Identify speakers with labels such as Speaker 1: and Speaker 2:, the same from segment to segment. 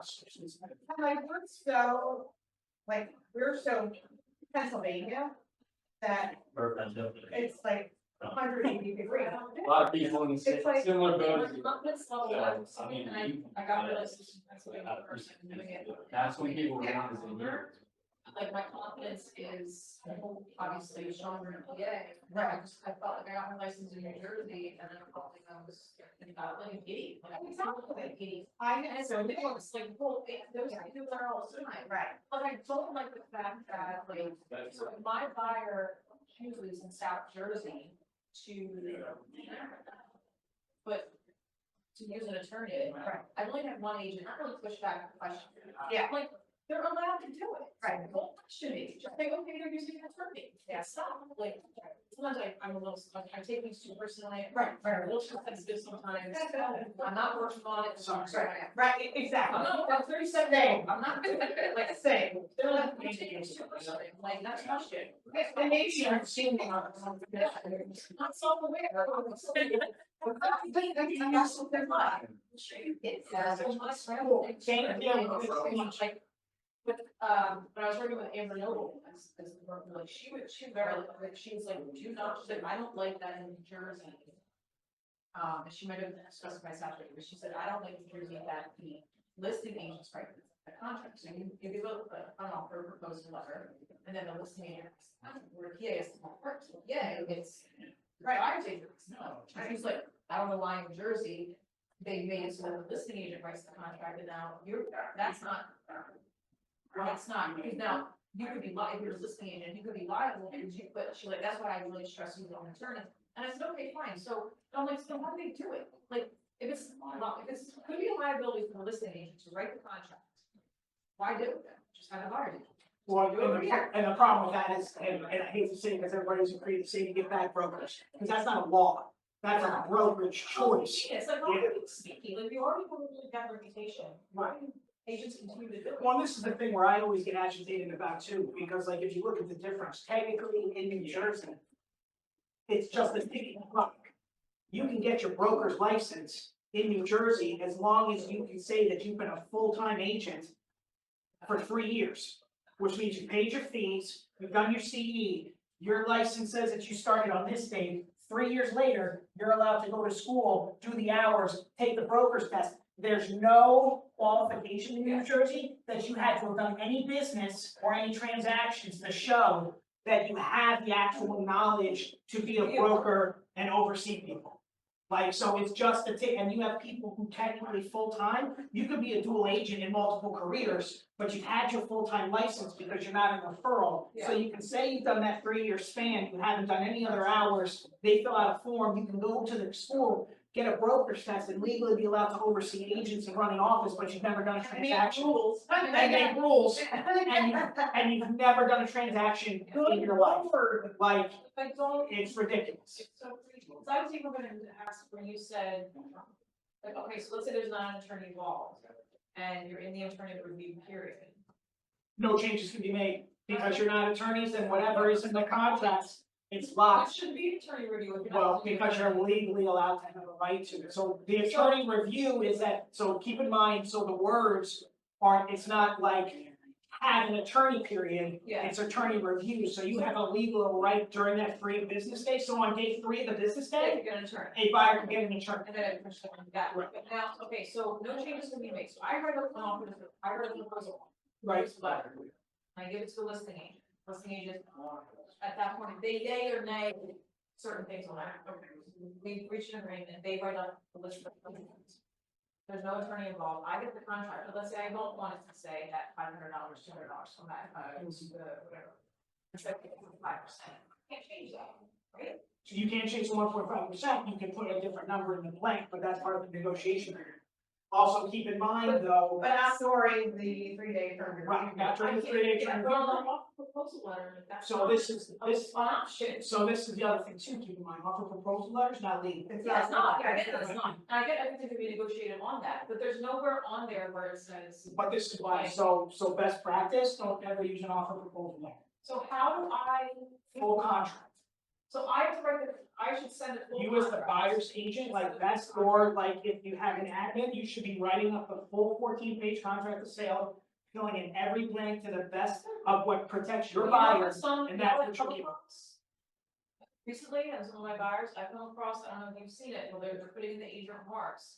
Speaker 1: And like, we're so Pennsylvania that it's like 180 degrees.
Speaker 2: A lot of people in
Speaker 1: It's like-
Speaker 2: similar boats.
Speaker 3: Confidence level, I got realized that's what the person doing it.
Speaker 2: That's when people want is in here.
Speaker 3: Like my confidence is obviously stronger in PA. Right. I felt like I got my license in New Jersey and then I felt like I was like a giddy. Like I was like giddy. And so it was like, well, those people are all the time.
Speaker 1: Right.
Speaker 3: But I don't like the fact that like, so if my buyer chooses in South Jersey to, but to use an attorney,
Speaker 1: Right.
Speaker 3: I only have one agent, I really push back the question.
Speaker 1: Yeah.
Speaker 3: Like, they're allowed to do it.
Speaker 1: Right.
Speaker 3: Don't question me, just say, okay, they're using an attorney. Yeah, stop, like, sometimes I'm a little, I take things too personally.
Speaker 1: Right,
Speaker 3: I'm a little too sensitive sometimes. I'm not working on it.
Speaker 1: Right, exactly.
Speaker 3: I'm not, I'm 37 days, I'm not doing it, like,
Speaker 1: Same.
Speaker 3: they're like, you're taking it too personally, like, that's not shit.
Speaker 1: And maybe I've seen it on
Speaker 3: Not self-aware. That's what they're like. Like, when I was working with Amber Noble as the broker, like, she was very, like, she was like, do not, she's like, I don't like that in New Jersey. And she might have discussed my salary, but she said, I don't like New Jersey that the listing agents write the contract. So you give an offer, proposal letter, and then the listing agent, where PA is the part, so yeah, it's, right, I take it, no. And she's like, I don't know why in New Jersey, they made it so that the listing agent writes the contract, and now that's not, because now, you could be liable, if you're a listing agent, you could be liable, but she's like, that's why I really stress you on attorney. And I said, okay, fine, so, I'm like, so how do they do it? Like, if it's could be a liability for the listing agent to write the contract, why do it then? Just have a buyer do it.
Speaker 4: Well, and the problem with that is, and I hate to say it because everybody's agreed to say to get back brokers, because that's not a law. That's a brokerage choice.
Speaker 3: Yeah, it's like, why are you speaking, like, you already have a really bad reputation, why do agents continue to do it?
Speaker 4: Well, this is the thing where I always get agitated about too, because like if you look at the difference, technically in New Jersey, it's just a ticket clock. You can get your broker's license in New Jersey as long as you can say that you've been a full-time agent for 3 years, which means you paid your fees, you've done your CE, your license says that you started on this date. 3 years later, you're allowed to go to school, do the hours, take the broker's test. There's no qualification in New Jersey that you had to have done any business or any transactions to show that you have the actual knowledge to be a broker and oversee people. Like, so it's just a tick, and you have people who technically full-time, you could be a dual agent in multiple careers, but you've had your full-time license because you're not a referral. So you can say you've done that 3-year span, you haven't done any other hours, they fill out a form, you can go to their school, get a broker's test and legally be allowed to oversee agents and run an office, but you've never done a transaction. And make rules, and you've never done a transaction in your life. Like,
Speaker 3: But don't,
Speaker 4: it's ridiculous.
Speaker 3: so I was even gonna ask where you said, like, okay, so let's say there's not an attorney involved, and you're in the attorney review period.
Speaker 4: No changes can be made, because you're not attorneys, and whatever is in the contracts, it's
Speaker 3: It
Speaker 4: locked.
Speaker 3: should be attorney review. if you're not
Speaker 4: Well,
Speaker 3: doing
Speaker 4: because
Speaker 3: it.
Speaker 4: you're legally allowed to have a right to, so the attorney review is that, so keep in mind, so the words aren't, it's not like have an attorney period,
Speaker 3: Yeah.
Speaker 4: it's attorney review, so you have a legal right during that 3 business days, so on day 3 of the business
Speaker 3: Yeah, you
Speaker 4: day,
Speaker 3: get an attorney.
Speaker 4: a buyer can get an attorney.
Speaker 3: And then I push them like that.
Speaker 4: Right.
Speaker 3: But now, okay, so no changes can be made. So I write a proposal.
Speaker 4: Right.
Speaker 3: Letter. I give it to the listing agent. Listing agent, at that point, they yay or nay certain things on that. Okay. We reach an agreement, they write up the list of things. There's no attorney involved. I get the contract, but let's say I don't want it to say that $500, $200 from that, whatever. It's like 5%. Can't change that, right?
Speaker 4: So you can't change the 1.5%, you can put a different number in the blank, but that's part of the negotiation period. Also, keep in mind though,
Speaker 1: But not during the 3-day term.
Speaker 4: right, not during the 3-day term.
Speaker 3: Well, the proposal letter, that's.
Speaker 4: So this is, this,
Speaker 3: option.
Speaker 4: so this is the other thing too, keep in mind, offer proposal letters, not legal.
Speaker 3: Yeah, it's not, I get it, it's not, and I get everything to be negotiated on that, but there's nowhere on there where it says.
Speaker 4: But this is why, so best practice, don't ever use an offer proposal letter,
Speaker 3: So how do I?
Speaker 4: full contract.
Speaker 3: So I have to write I should send it. full
Speaker 4: You as the
Speaker 3: contract.
Speaker 4: buyer's agent, like that's, or like if you have an admin, you should be writing up a full 14-page contract of sale, filling in every blank to the best of what protects your
Speaker 3: You know what
Speaker 4: buyer,
Speaker 3: some-
Speaker 4: and
Speaker 3: you know
Speaker 4: that's
Speaker 3: what
Speaker 4: what
Speaker 3: I've
Speaker 4: you're
Speaker 3: come
Speaker 4: keeping.
Speaker 3: across? Recently, as one of my buyers, I've come across, I don't know if you've seen it, where they're putting in the agent remarks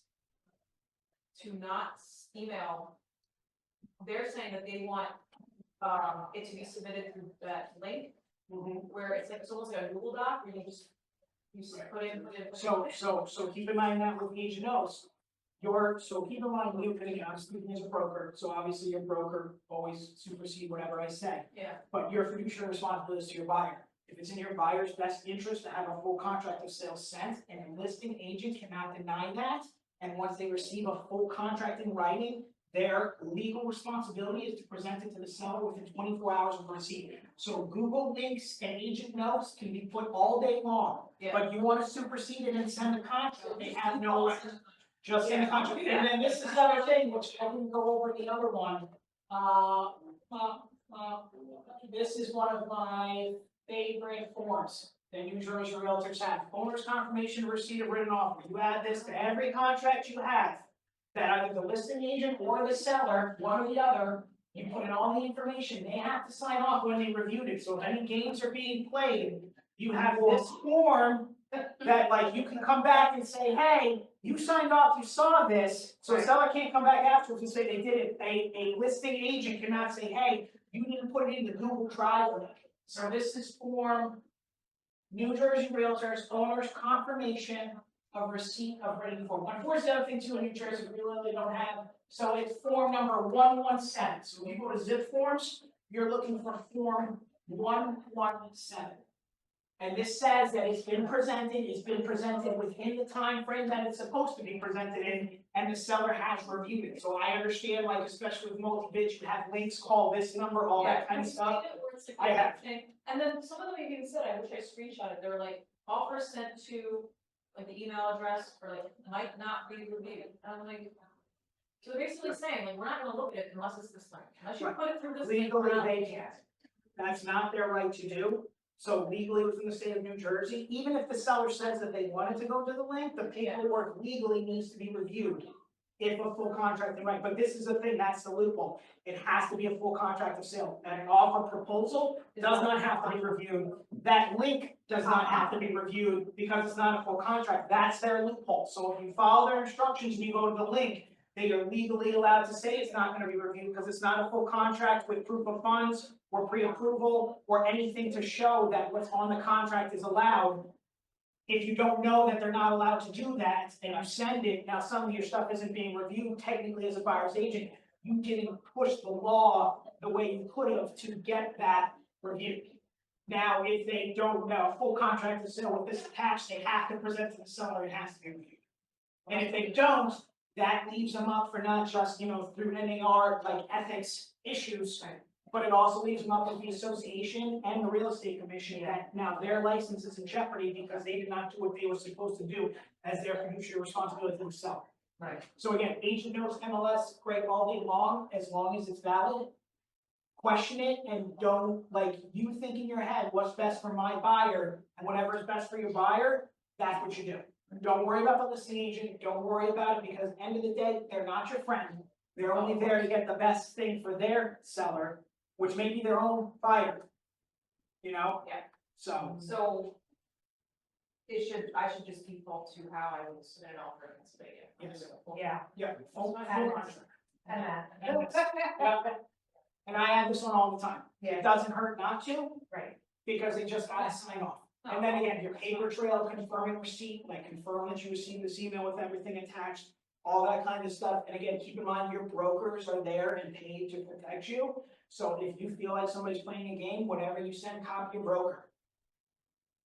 Speaker 3: to not email. They're saying that they want, it to be submitted through that link, where it's like, it's almost like a Google Doc, where you just put in.
Speaker 4: So keep in mind that with agent notes, so keep in mind, you can, I'm speaking as a broker, so obviously your broker always supersede whatever I say.
Speaker 3: Yeah,
Speaker 4: But your fiduciary responsibility is to your buyer. If it's in your buyer's best interest to have a full contract of sale sent, and a listing agent cannot deny that, and once they receive a full contract in writing, their legal responsibility is to present it to the seller within 24 hours of receipt. So Google links and agent notes can be put all day long,
Speaker 3: yeah.
Speaker 4: but you want to supersede it and send a contract, they have no right. Just in the contract, and then this is the other thing, which I didn't go over the other one, this is one of my favorite forms that New Jersey realtors have, owner's confirmation of receipt of written offer, you add this to every contract you have. That either the listing agent or the seller, one or the other, you put in all the information, they have to sign off when they reviewed it, so if any games are being played, you have this form that like you can come back and say, hey, you signed off, you saw this, so a seller can't come back afterwards and say they did it. A listing agent cannot say, hey, you didn't put it in the Google Drive link. So this is form New Jersey Realtors Owner's Confirmation of Receipt of Written Form. Unfortunately, the other thing too in New Jersey, we really don't have, so it's form number 117. So when you go to zip forms, you're looking for form 117. And this says that it's been presented within the time frame that it's supposed to be presented in, and the seller has reviewed it. So I understand, like, especially with multi-bids, you have links, call this number, all that kind of stuff. I have.
Speaker 3: And then some of them even said, I wish I screenshotted, they were like, offer sent to, like, the email address, or like, might not be reviewed, and I'm like, so they're basically saying, like, we're not gonna look at it unless it's this link, unless you
Speaker 4: Right.
Speaker 3: put it through this link.
Speaker 4: Legally,
Speaker 3: we're not
Speaker 4: they
Speaker 3: looking
Speaker 4: can't.
Speaker 3: at it.
Speaker 4: That's not their right to do. So legally within the state of New Jersey, even if the seller says that they wanted to go to the link, the paperwork legally needs to be reviewed. If a full contract is right, but this is the thing, that's the loophole. It has to be a full contract of sale. And an offer proposal does not have to be reviewed. That link does not have to be reviewed because it's not a full contract. That's their loophole. So if you follow their instructions and you go to the link, they are legally allowed to say it's not gonna be reviewed because it's not a full contract with proof of funds or pre-approval or anything to show that what's on the contract is allowed. If you don't know that they're not allowed to do that and you send it, now some of your stuff isn't being reviewed technically as a buyer's agent, you didn't push the law the way you could have to get that reviewed. Now, if they don't know a full contract of sale with this attached, they have to present to the seller, it has to be reviewed. And if they don't, that leaves them up for not just, through NAR, like ethics issues, but it also leaves them up with the association and the real estate commission that now their license is in jeopardy because they did not do what they were supposed to do as their fiduciary responsibility to the seller.
Speaker 3: Right.
Speaker 4: So again, agent notes MLS, great all day long, as long as it's valid. Question it and don't, like, you think in your head, what's best for my buyer, and whatever is best for your buyer, that's what you do. Don't worry about the listing agent, don't worry about it, because at the end of the day, they're not your friend. They're only there to get the best thing for their seller, which may be their own buyer.
Speaker 3: Yeah.
Speaker 4: So,
Speaker 3: So. I should just default to how I would submit an offer in Pennsylvania.
Speaker 4: Yes.
Speaker 1: Yeah.
Speaker 4: yeah, full
Speaker 1: And
Speaker 4: contract.
Speaker 1: that.
Speaker 4: And I have this one all the time. It
Speaker 1: Yeah,
Speaker 4: doesn't hurt not to,
Speaker 1: right.
Speaker 4: because they just gotta sign off. And then again, your paper trail confirming receipt, like confirm that you received this email with everything attached, all that kind of stuff. And again, keep in mind, your brokers are there and paid to protect you. So if you feel like somebody's playing a game, whatever you send, copy your broker.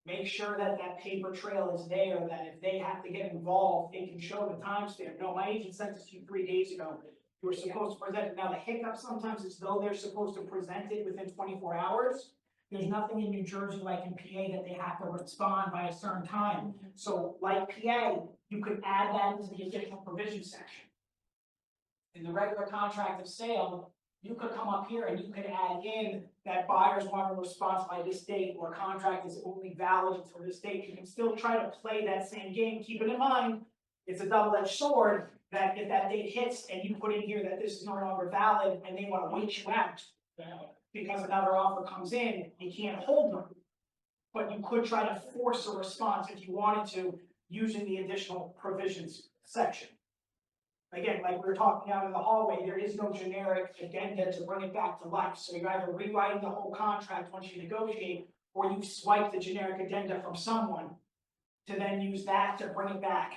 Speaker 4: Make sure that that paper trail is there, that if they have to get involved, it can show the timestamp. No, my agent sent this to you 3 days ago. You were supposed to present it. Now, the hiccup sometimes is though they're supposed to present it within 24 hours. There's nothing in New Jersey like in PA that they have to respond by a certain time. So like PA, you could add that into the additional provision section. In the regular contract of sale, you could come up here and you could add in that buyers want a response by this date, or contract is only valid until this date. You can still try to play that same game, keeping in mind, it's a double-edged sword, that if that date hits and you put in here that this is no longer valid and they wanna wait you out, because another offer comes in, you can't hold them. But you could try to force a response if you wanted to, using the additional provisions section. Again, like we were talking out in the hallway, there is no generic addenda to bring it back to life, so you're either rewriting the whole contract once you negotiate, or you swipe the generic addenda from someone to then use that to bring it back.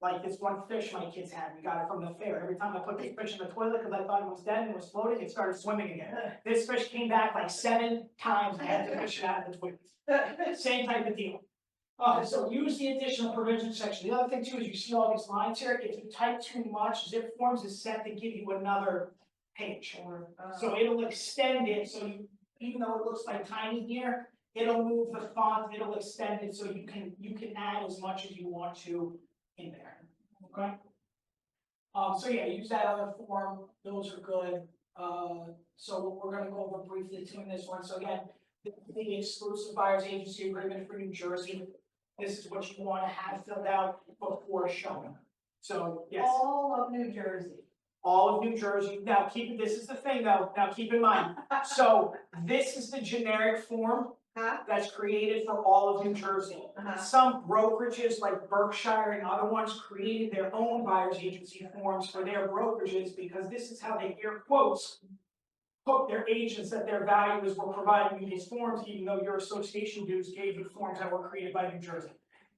Speaker 4: Like this one fish my kids had, we got it from the fair, every time I put this fish in the toilet, because I thought it was dead and it was floating, it started swimming again. This fish came back like 7 times, I had to fish it out of the toilet. Same type of deal. So use the additional provision section. The other thing too is you see all these lines here, if you type too much, zip forms is set to give you another page. So it'll extend it, so you, even though it looks like tiny here, it'll move the font, it'll extend it, so you can add as much as you want to in there, okay? So yeah, use that other form, those are good. So we're gonna go over briefly too in this one. So again, the exclusive buyer's agency agreement for New Jersey. This is what you wanna have filled out before showing. So, yes,
Speaker 1: All of New Jersey.
Speaker 4: all of New Jersey. Now, this is the thing though, now keep in mind, so this is the generic form
Speaker 1: Huh?
Speaker 4: that's created for all of New Jersey. Some brokerages like Berkshire and other ones created their own buyer's agency forms for their brokerages, because this is how they air quotes hook their agents that their valuers were providing you these forms, even though your association dues gave you forms that were created by New Jersey.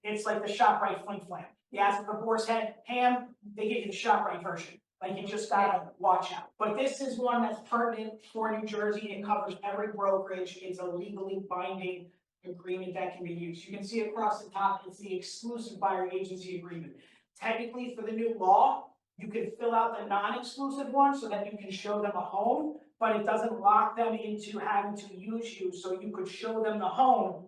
Speaker 4: It's like the ShopRite fling flam. You ask for the boar's head ham, they give you the ShopRite version. Like, you just gotta watch out. But this is one that's pertinent for New Jersey. It covers every brokerage. It's a legally binding agreement that can be used. You can see across the top, it's the exclusive buyer agency agreement. Technically, for the new law, you can fill out the non-exclusive one so that you can show them a home, but it doesn't lock them into having to use you, so you could show them the home.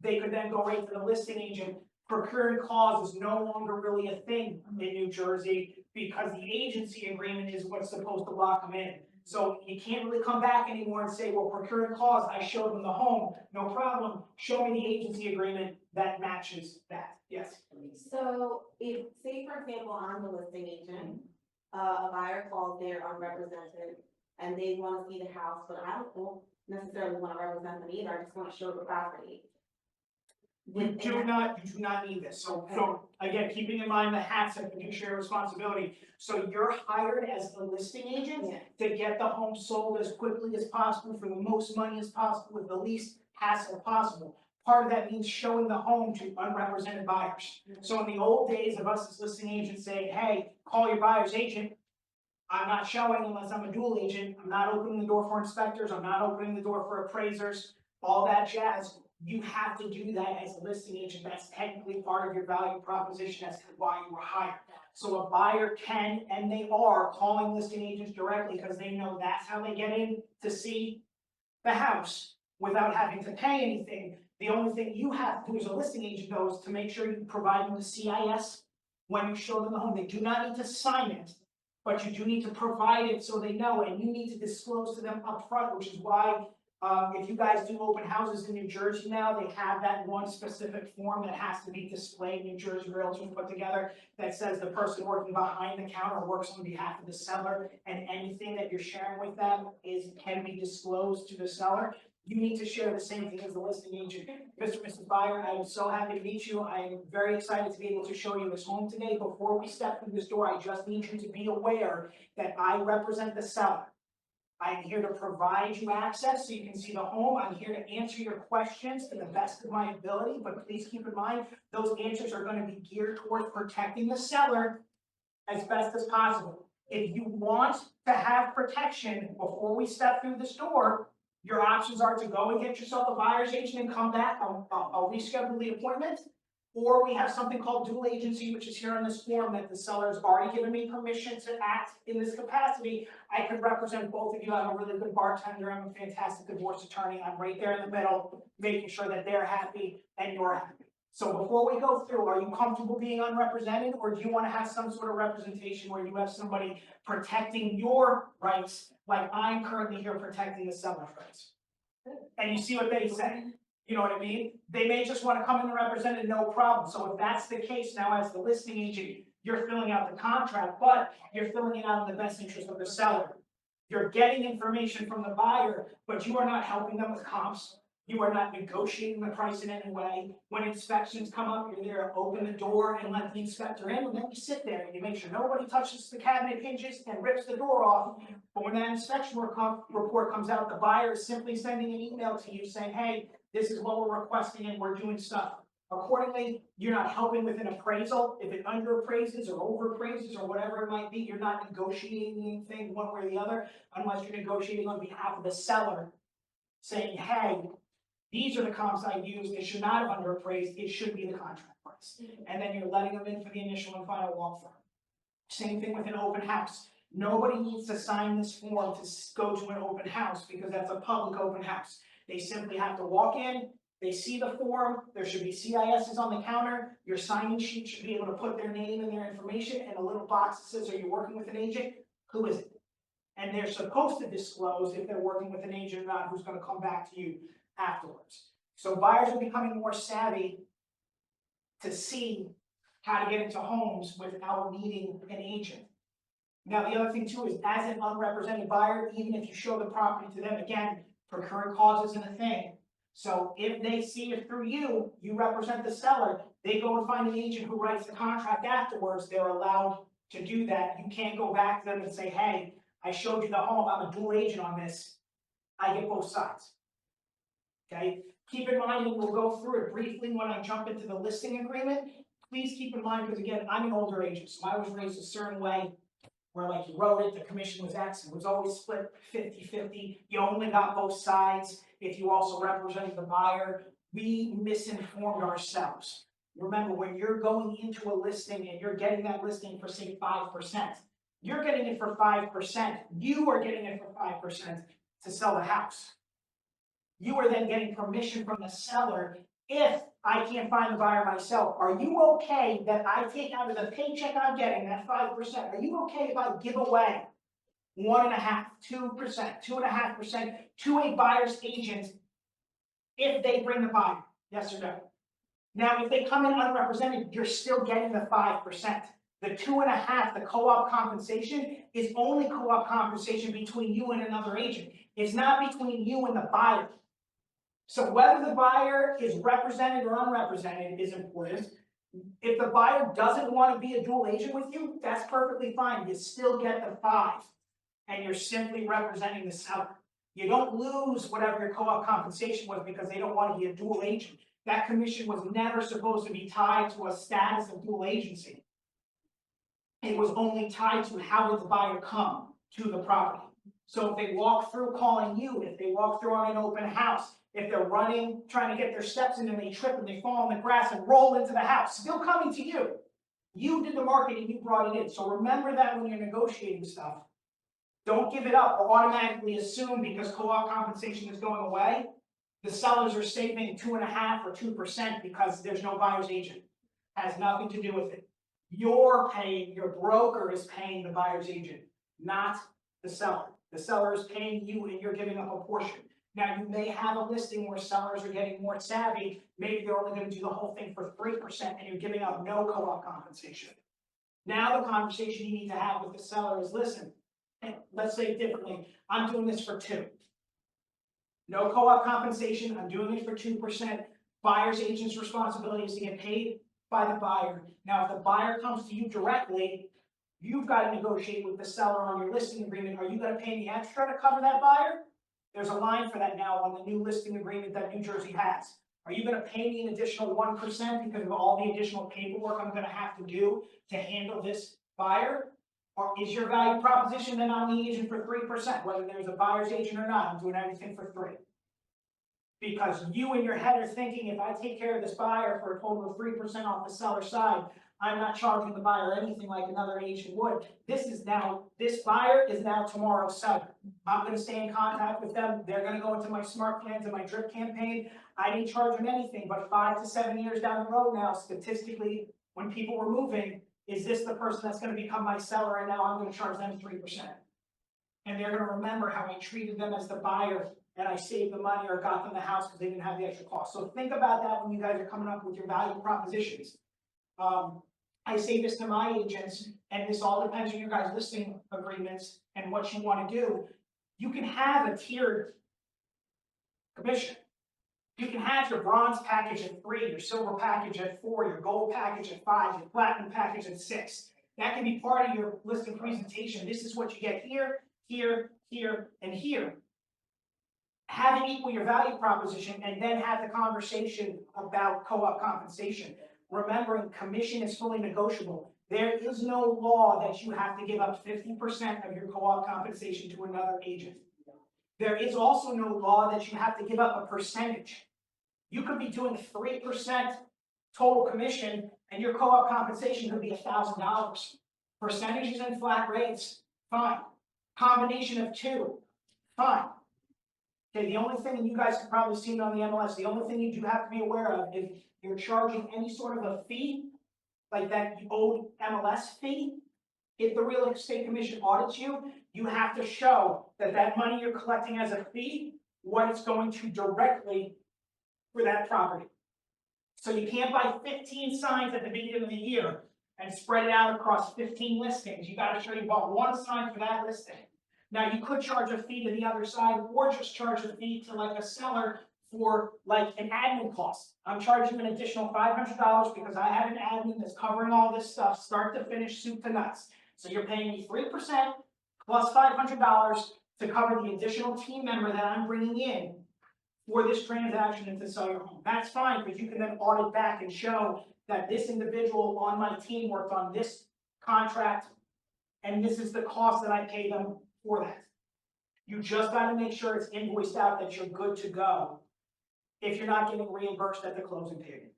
Speaker 4: They could then go right to the listing agent. Procuring clause is no longer really a thing in New Jersey, because the agency agreement is what's supposed to lock them in. So you can't really come back anymore and say, well, procuring clause, I showed them the home, no problem, show me the agency agreement that matches that, yes.
Speaker 5: So if, say for example, I'm the listing agent, a buyer calls there unrepresented and they wanna see the house, but I don't necessarily wanna represent them either, I just wanna show the property.
Speaker 4: You do not need this, so again, keeping in mind the hats and fiduciary responsibility, so you're hired as the listing agent
Speaker 5: Yeah.
Speaker 4: to get the home sold as quickly as possible for the most money as possible with the least hassle possible. Part of that means showing the home to unrepresented buyers. So in the old days of us as listing agents saying, hey, call your buyer's agent, I'm not showing unless I'm a dual agent, I'm not opening the door for inspectors, I'm not opening the door for appraisers, all that jazz. You have to do that as a listing agent. That's technically part of your value proposition. That's why you were hired. So a buyer can, and they are, calling listing agents directly because they know that's how they get in to see the house without having to pay anything. The only thing you have to do as a listing agent, though, is to make sure you provide them the CIS when you show them the home. They do not need to sign it, but you do need to provide it so they know, and you need to disclose to them upfront, which is why if you guys do open houses in New Jersey now, they have that one specific form that has to be displayed. New Jersey Realtors put together that says the person working behind the counter works on behalf of the seller, and anything that you're sharing with them can be disclosed to the seller. You need to share the same thing as the listing agent. Mr. and Mrs. Buyer, I am so happy to meet you. I am very excited to be able to show you this home today. Before we step through this door, I just need you to be aware that I represent the seller. I'm here to provide you access so you can see the home. I'm here to answer your questions to the best of my ability, but please keep in mind, those answers are going to be geared towards protecting the seller as best as possible. If you want to have protection before we step through this door, your options are to go and get yourself a buyer's agent and come back. I'll reschedule the appointment. Or we have something called dual agency, which is here on this form that the seller has already given me permission to act in this capacity. I can represent both of you. I'm a really good bartender. I'm a fantastic divorce attorney. I'm right there in the middle, making sure that they're happy and you're happy. So before we go through, are you comfortable being unrepresented, or do you wanna have some sort of representation where you have somebody protecting your rights, like I'm currently here protecting the seller's rights? And you see what they say, you know what I mean? They may just wanna come in and represent it, no problem. So if that's the case, now as the listing agent, you're filling out the contract, but you're filling it out in the best interest of the seller. You're getting information from the buyer, but you are not helping them with comps. You are not negotiating the price in any way. When inspections come up, you're there to open the door and let the inspector in, and then you sit there and you make sure nobody touches the cabinet hinges and rips the door off. But when that inspection report comes out, the buyer is simply sending an email to you saying, hey, this is what we're requesting and we're doing stuff. Accordingly, you're not helping with an appraisal. If it underappraises or overappraises or whatever it might be, you're not negotiating anything one way or the other, unless you're negotiating on behalf of the seller, saying, hey, these are the comps I used, it should not have underappraised, it should be the contract price. And then you're letting them in for the initial and final walkthrough. Same thing with an open house. Nobody needs to sign this form to go to an open house because that's a public open house. They simply have to walk in, they see the form, there should be CISs on the counter, your signing sheet should be able to put their name and their information, and a little box that says, are you working with an agent? Who is it? And they're supposed to disclose if they're working with an agent or not, who's gonna come back to you afterwards. So buyers are becoming more savvy to see how to get into homes without needing an agent. Now, the other thing too is, as an unrepresented buyer, even if you show the property to them, again, procurement clause isn't a thing. So if they see it through you, you represent the seller, they go and find an agent who writes the contract afterwards, they're allowed to do that. You can't go back to them and say, hey, I showed you the home, I'm a dual agent on this. I get both sides. Okay, keep in mind, and we'll go through it briefly when I jump into the listing agreement. Please keep in mind, because again, I'm an older agent, so I was raised a certain way, where like you wrote it, the commission was X, it was always split 50-50. You only got both sides if you also represented the buyer. We misinformed ourselves. Remember, when you're going into a listing and you're getting that listing for say 5%, you're getting it for 5%. You are getting it for 5% to sell the house. You are then getting permission from the seller. If I can't find the buyer myself, are you okay that I take out of the paycheck I'm getting, that 5%, are you okay if I give away 1.5%, 2%, 2.5% to a buyer's agent if they bring the buyer? Yes or no? Now, if they come in unrepresented, you're still getting the 5%. The 2.5%, the co-op compensation, is only co-op compensation between you and another agent. It's not between you and the buyer. So whether the buyer is represented or unrepresented is important. If the buyer doesn't want to be a dual agent with you, that's perfectly fine. You still get the 5%, and you're simply representing the seller. You don't lose whatever your co-op compensation was because they don't want to be a dual agent. That commission was never supposed to be tied to a status of dual agency. It was only tied to how did the buyer come to the property. So if they walk through calling you, if they walk through on an open house, if they're running, trying to get their steps in and they trip and they fall on the grass and roll into the house, still coming to you. You did the marketing, you brought it in. So remember that when you're negotiating stuff. Don't give it up or automatically assume because co-op compensation is going away, the sellers are saving 2.5% or 2% because there's no buyer's agent. Has nothing to do with it. You're paying, your broker is paying the buyer's agent, not the seller. The seller is paying you and you're giving up a portion. Now, you may have a listing where sellers are getting more savvy. Maybe they're only going to do the whole thing for 3% and you're giving up no co-op compensation. Now, the conversation you need to have with the seller is, listen, let's say it differently. I'm doing this for 2%. No co-op compensation. I'm doing it for 2%. Buyer's agent's responsibility is to get paid by the buyer. Now, if the buyer comes to you directly, you've got to negotiate with the seller on your listing agreement. Are you going to pay the extra to cover that buyer? There's a line for that now on the new listing agreement that New Jersey has. Are you going to pay me an additional 1% because of all the additional paperwork I'm going to have to do to handle this buyer? Or is your value proposition that I'm the agent for 3%, whether there's a buyer's agent or not, I'm doing everything for 3%? Because you in your head are thinking, if I take care of this buyer for a total of 3% off the seller side, I'm not charging the buyer anything like another agent would. This is now this buyer is now tomorrow's seller. I'm gonna stay in contact with them, they're gonna go into my smart plans and my drip campaign. I didn't charge them anything, but 5 to 7 years down the road now, statistically, when people were moving, is this the person that's gonna become my seller, and now I'm gonna charge them 3%? And they're gonna remember how I treated them as the buyer, and I saved the money or got them the house because they didn't have the extra cost. So think about that when you guys are coming up with your value propositions. I say this to my agents, and this all depends on your guys' listing agreements and what you wanna do. You can have a tiered commission. You can have your bronze package at 3, your silver package at 4, your gold package at 5, your platinum package at 6. That can be part of your listing presentation. This is what you get here, here, here, and here. Have it equal your value proposition, and then have the conversation about co-op compensation. Remembering commission is fully negotiable. There is no law that you have to give up 50% of your co-op compensation to another agent. There is also no law that you have to give up a percentage. You could be doing 3% total commission, and your co-op compensation could be $1,000. Percentages and flat rates, fine. Combination of 2, fine. Okay, the only thing, and you guys have probably seen it on the MLS, the only thing you do have to be aware of, if you're charging any sort of a fee, like that old MLS fee, if the real estate commission audits you, you have to show that that money you're collecting as a fee, what it's going to directly for that property. So you can't buy 15 signs at the beginning of the year and spread it out across 15 listings. You gotta show you bought 1 sign for that listing. Now, you could charge a fee to the other side, or just charge a fee to like a seller for like an admin cost. I'm charging an additional $500 because I have an admin that's covering all this stuff, start to finish, soup to nuts. So you're paying me 3% plus $500 to cover the additional team member that I'm bringing in for this transaction and to sell your home. That's fine, because you can then audit back and show that this individual on my team worked on this contract, and this is the cost that I pay them for that. You just gotta make sure it's invoiced out that you're good to go if you're not getting reimbursed at the closing period.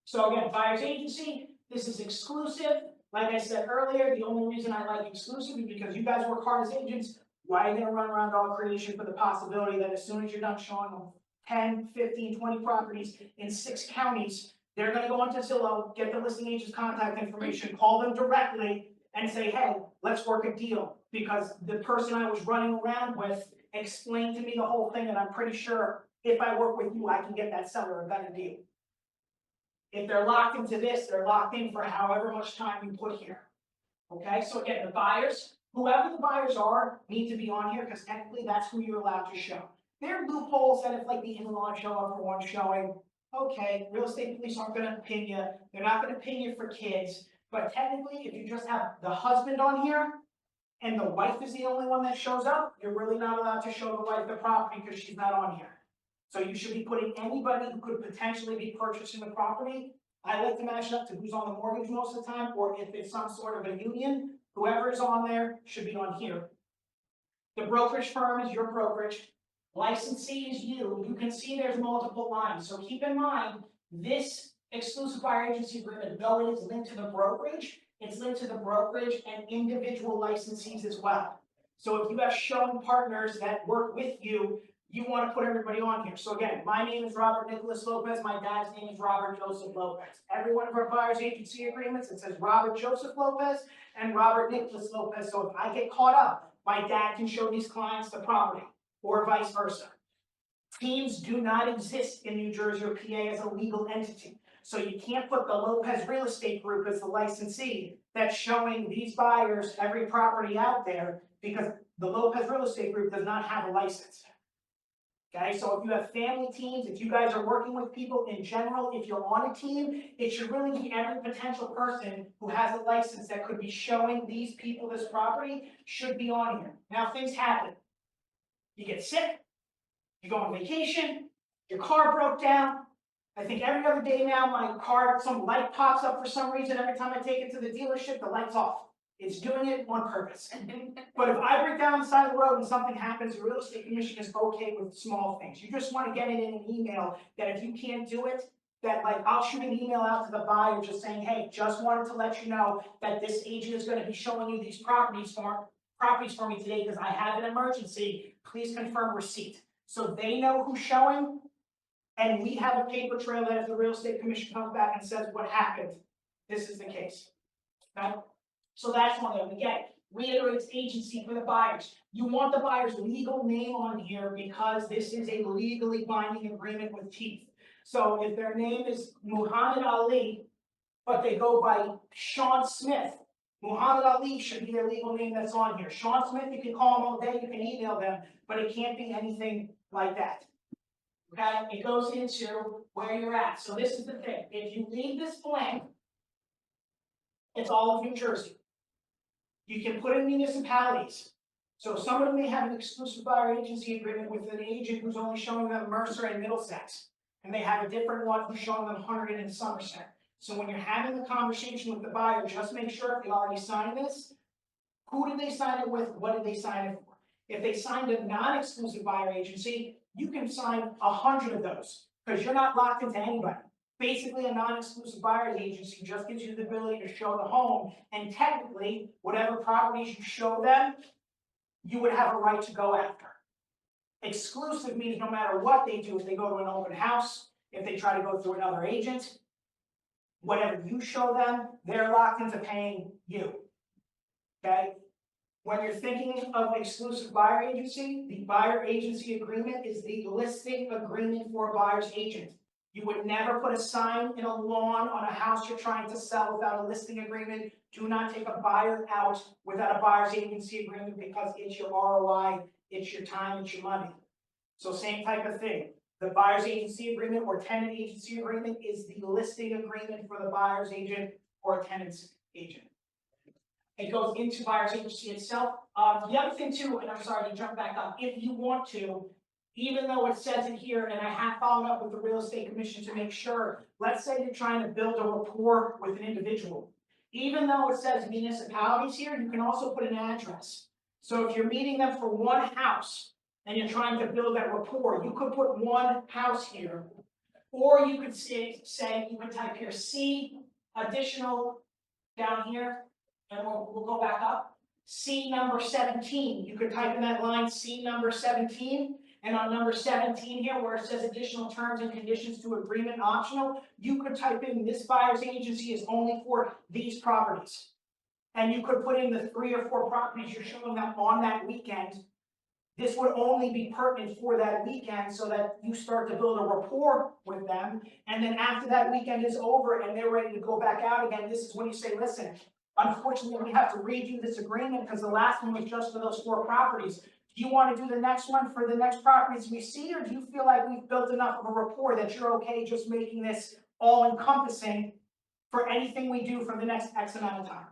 Speaker 4: So again, buyer's agency, this is exclusive. Like I said earlier, the only reason I like exclusive is because you guys work hard as agents. Why are you gonna run around all creation for the possibility that as soon as you're done showing them 10, 15, 20 properties in 6 counties, they're gonna go onto Zillow, get the listing agent's contact information, call them directly, and say, hey, let's work a deal. Because the person I was running around with explained to me the whole thing, and I'm pretty sure if I work with you, I can get that seller a better deal. If they're locked into this, they're locked in for however much time you put here. Okay, so again, the buyers, whoever the buyers are, need to be on here, because technically that's who you're allowed to show. There are loopholes that if like the in-law show up for one showing, okay, real estate police aren't gonna pin you, they're not gonna pin you for kids, but technically, if you just have the husband on here, and the wife is the only one that shows up, you're really not allowed to show the wife the property because she's not on here. So you should be putting anybody who could potentially be purchasing the property. I like to match it up to who's on the mortgage most of the time, or if it's some sort of a union, whoever is on there should be on here. The brokerage firm is your brokerage. Licensee is you. You can see there's multiple lines. So keep in mind, this exclusive buyer agency agreement, though it is linked to the brokerage, it's linked to the brokerage and individual licensees as well. So if you have showing partners that work with you, you want to put everybody on here. So again, my name is Robert Nicholas Lopez. My dad's name is Robert Joseph Lopez. Every one of our buyer's agency agreements, it says Robert Joseph Lopez and Robert Nicholas Lopez. So if I get caught up, my dad can show these clients the property, or vice versa. Teams do not exist in New Jersey or PA as a legal entity. So you can't put the Lopez Real Estate Group as the licensee that's showing these buyers every property out there, because the Lopez Real Estate Group does not have a license. Okay, so if you have family teams, if you guys are working with people in general, if you're on a team, it should really be every potential person who has a license that could be showing these people this property should be on here. Now, things happen. You get sick, you go on vacation, your car broke down. I think every other day now, my car, some light pops up for some reason. Every time I take it to the dealership, the light's off. It's doing it on purpose. But if I break down the side of the road and something happens, the real estate commission is okay with small things. You just want to get it in an email that if you can't do it, that like I'll shoot an email out to the buyer just saying, hey, just wanted to let you know that this agent is going to be showing you these properties for properties for me today because I have an emergency, please confirm receipt. So they know who's showing, and we have a paper trail that if the real estate commission comes back and says what happened, this is the case. Okay? So that's one of them. Again, reiterates agency for the buyers. You want the buyer's legal name on here because this is a legally binding agreement with teeth. So if their name is Muhammad Ali, but they go by Sean Smith, Muhammad Ali should be their legal name that's on here. Sean Smith, you can call them all day, you can email them, but it can't be anything like that. Okay, it goes into where you're at. So this is the thing, if you leave this blank, it's all of New Jersey. You can put in municipalities. So some of them may have an exclusive buyer agency agreement with an agent who's only showing them Mercer and Middlesex. And they have a different one who's showing them Hunterdon and Somerset. So when you're having the conversation with the buyer, just make sure if they already signed this, who did they sign it with, what did they sign it for? If they signed a non-exclusive buyer agency, you can sign 100 of those, because you're not locked into anybody. Basically, a non-exclusive buyer's agency just gives you the ability to show the home, and technically, whatever properties you show them, you would have a right to go after. Exclusive means no matter what they do, if they go to an open house, if they try to go through another agent, whatever you show them, they're locked into paying you. Okay? When you're thinking of exclusive buyer agency, the buyer agency agreement is the listing agreement for a buyer's agent. You would never put a sign in a lawn on a house you're trying to sell without a listing agreement. Do not take a buyer out without a buyer's agency agreement because it's your ROI, it's your time, it's your money. So same type of thing. The buyer's agency agreement or tenant agency agreement is the listing agreement for the buyer's agent or tenant's agent. It goes into buyer's agency itself. The other thing too, and I'm sorry to jump back up, if you want to, even though it says it here, and I have followed up with the real estate commission to make sure, let's say you're trying to build a rapport with an individual. Even though it says municipalities here, you can also put an address. So if you're meeting them for one house and you're trying to build that rapport, you could put one house here. Or you could say you could type here C additional down here, and we'll go back up. C number 17, you could type in that line C number 17. And on number 17 here, where it says additional terms and conditions to agreement optional, you could type in this buyer's agency is only for these properties. And you could put in the 3 or 4 properties you're showing them on that weekend. This would only be pertinent for that weekend so that you start to build a rapport with them. And then after that weekend is over and they're ready to go back out again, this is when you say, listen, unfortunately, we have to redo this agreement because the last one was just for those 4 properties. Do you want to do the next one for the next properties we see, or do you feel like we've built enough of a rapport that you're okay just making this all encompassing for anything we do for the next X amount of time?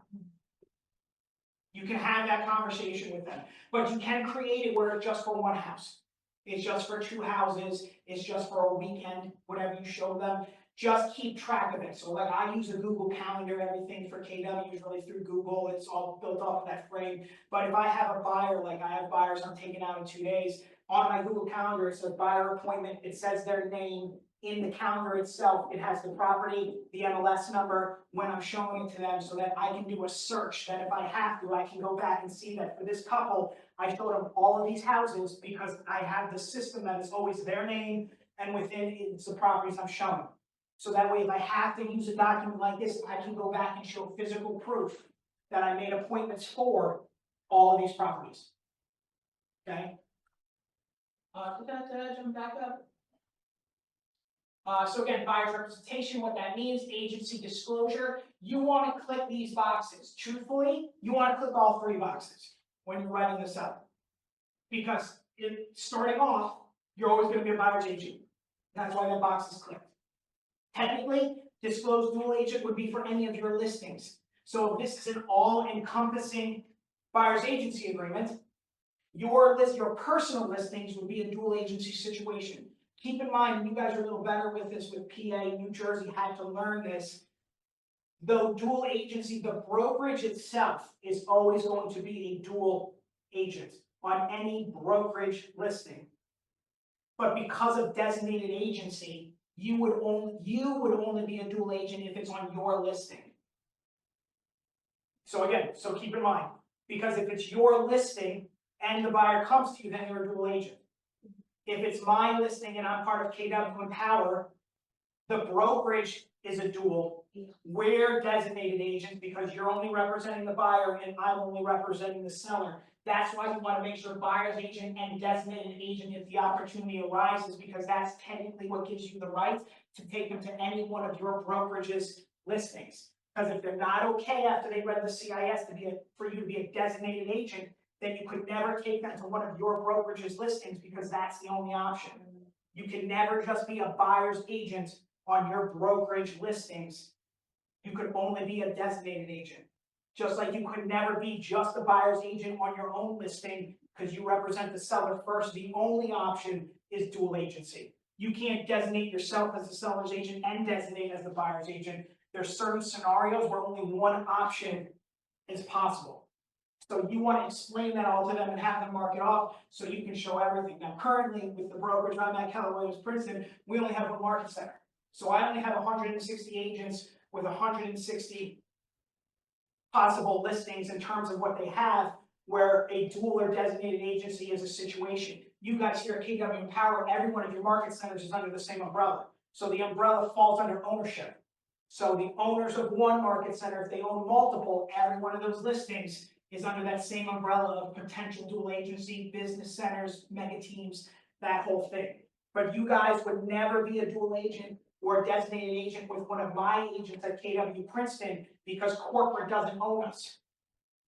Speaker 4: You can have that conversation with them, but you can create it where it's just for one house. It's just for 2 houses, it's just for a weekend, whatever you show them. Just keep track of it. So like I use a Google Calendar, everything for KW is really through Google. It's all built off of that frame. But if I have a buyer, like I have buyers I'm taking out in 2 days, on my Google Calendar, it says buyer appointment. It says their name in the calendar itself. It has the property, the MLS number when I'm showing it to them so that I can do a search that if I have to, I can go back and see that for this couple, I showed them all of these houses because I have the system that is always their name and within it's the properties I'm showing. So that way, if I have to use a document like this, I can go back and show physical proof that I made appointments for all of these properties. Okay?
Speaker 3: Jump back up.
Speaker 4: So again, buyer's representation, what that means, agency disclosure. You want to click these boxes. Truthfully, you want to click all 3 boxes when you're writing this up. Because starting off, you're always going to be a buyer's agent. That's why that box is clicked. Technically, disclosed dual agent would be for any of your listings. So if this is an all-encompassing buyer's agency agreement, your personal listings would be a dual agency situation. Keep in mind, and you guys are a little better with this with PA, New Jersey had to learn this. The dual agency, the brokerage itself is always going to be a dual agent on any brokerage listing. But because of designated agency, you would only be a dual agent if it's on your listing. So again, so keep in mind, Because if it's your listing and the buyer comes to you, then you're a dual agent. If it's my listing and I'm part of KW Empower, the brokerage is a dual. We're designated agents because you're only representing the buyer and I'm only representing the seller. That's why you want to make sure buyer's agent and designated agent if the opportunity arises, because that's technically what gives you the right to take them to any one of your brokerage's listings. Because if they're not okay after they read the CIS for you to be a designated agent, then you could never take them to one of your brokerage's listings because that's the only option. You can never just be a buyer's agent on your brokerage listings. You could only be a designated agent. Just like you could never be just a buyer's agent on your own listing because you represent the seller first. The only option is dual agency. You can't designate yourself as the seller's agent and designate as the buyer's agent. There's certain scenarios where only one option is possible. So you want to explain that all to them and have them mark it off so you can show everything. Now, currently with the brokerage I'm at, Keller Williams Princeton, we only have one market center. So I only have 160 agents with 160 possible listings in terms of what they have, where a dual or designated agency is a situation. You guys here at KW Empower, every one of your market centers is under the same umbrella. So the umbrella falls under ownership. So the owners of one market center, if they own multiple, every one of those listings is under that same umbrella of potential dual agency, business centers, mega teams, that whole thing. But you guys would never be a dual agent or a designated agent with one of my agents at KW Princeton because corporate doesn't own us.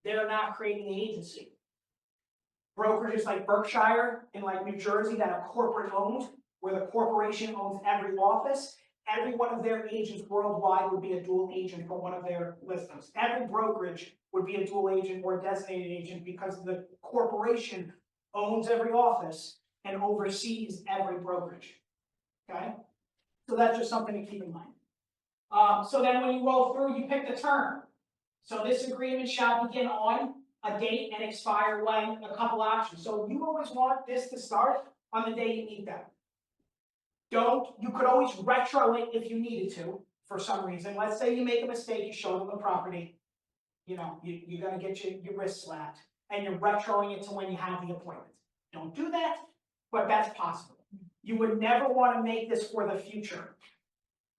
Speaker 4: They're not creating the agency. Brokerages like Berkshire and like New Jersey that are corporate owned, where the corporation owns every office, every one of their agents worldwide would be a dual agent for one of their listings. Every brokerage would be a dual agent or a designated agent because the corporation owns every office and oversees every brokerage. Okay? So that's just something to keep in mind. So then when you roll through, you pick the term. So this agreement shall begin on a date and expire when, a couple options. So you always want this to start on the day you need them. You could always retro it if you needed to, for some reason. Let's say you make a mistake, you show them the property, you're gonna get your wrist slapped, and you're retroing it to when you have the appointment. Don't do that, but that's possible. You would never want to make this for the future.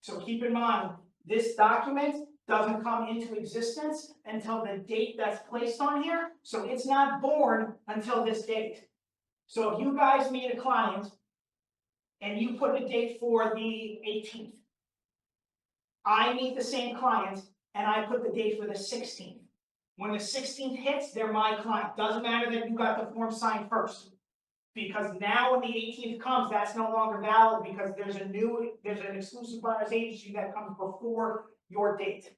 Speaker 4: So keep in mind, this document doesn't come into existence until the date that's placed on here, so it's not born until this date. So if you guys meet a client and you put the date for the 18th, I meet the same client and I put the date for the 16th. When the 16th hits, they're my client. Doesn't matter that you got the form signed first. Because now when the 18th comes, that's no longer valid because there's an exclusive buyer's agency that comes before your date.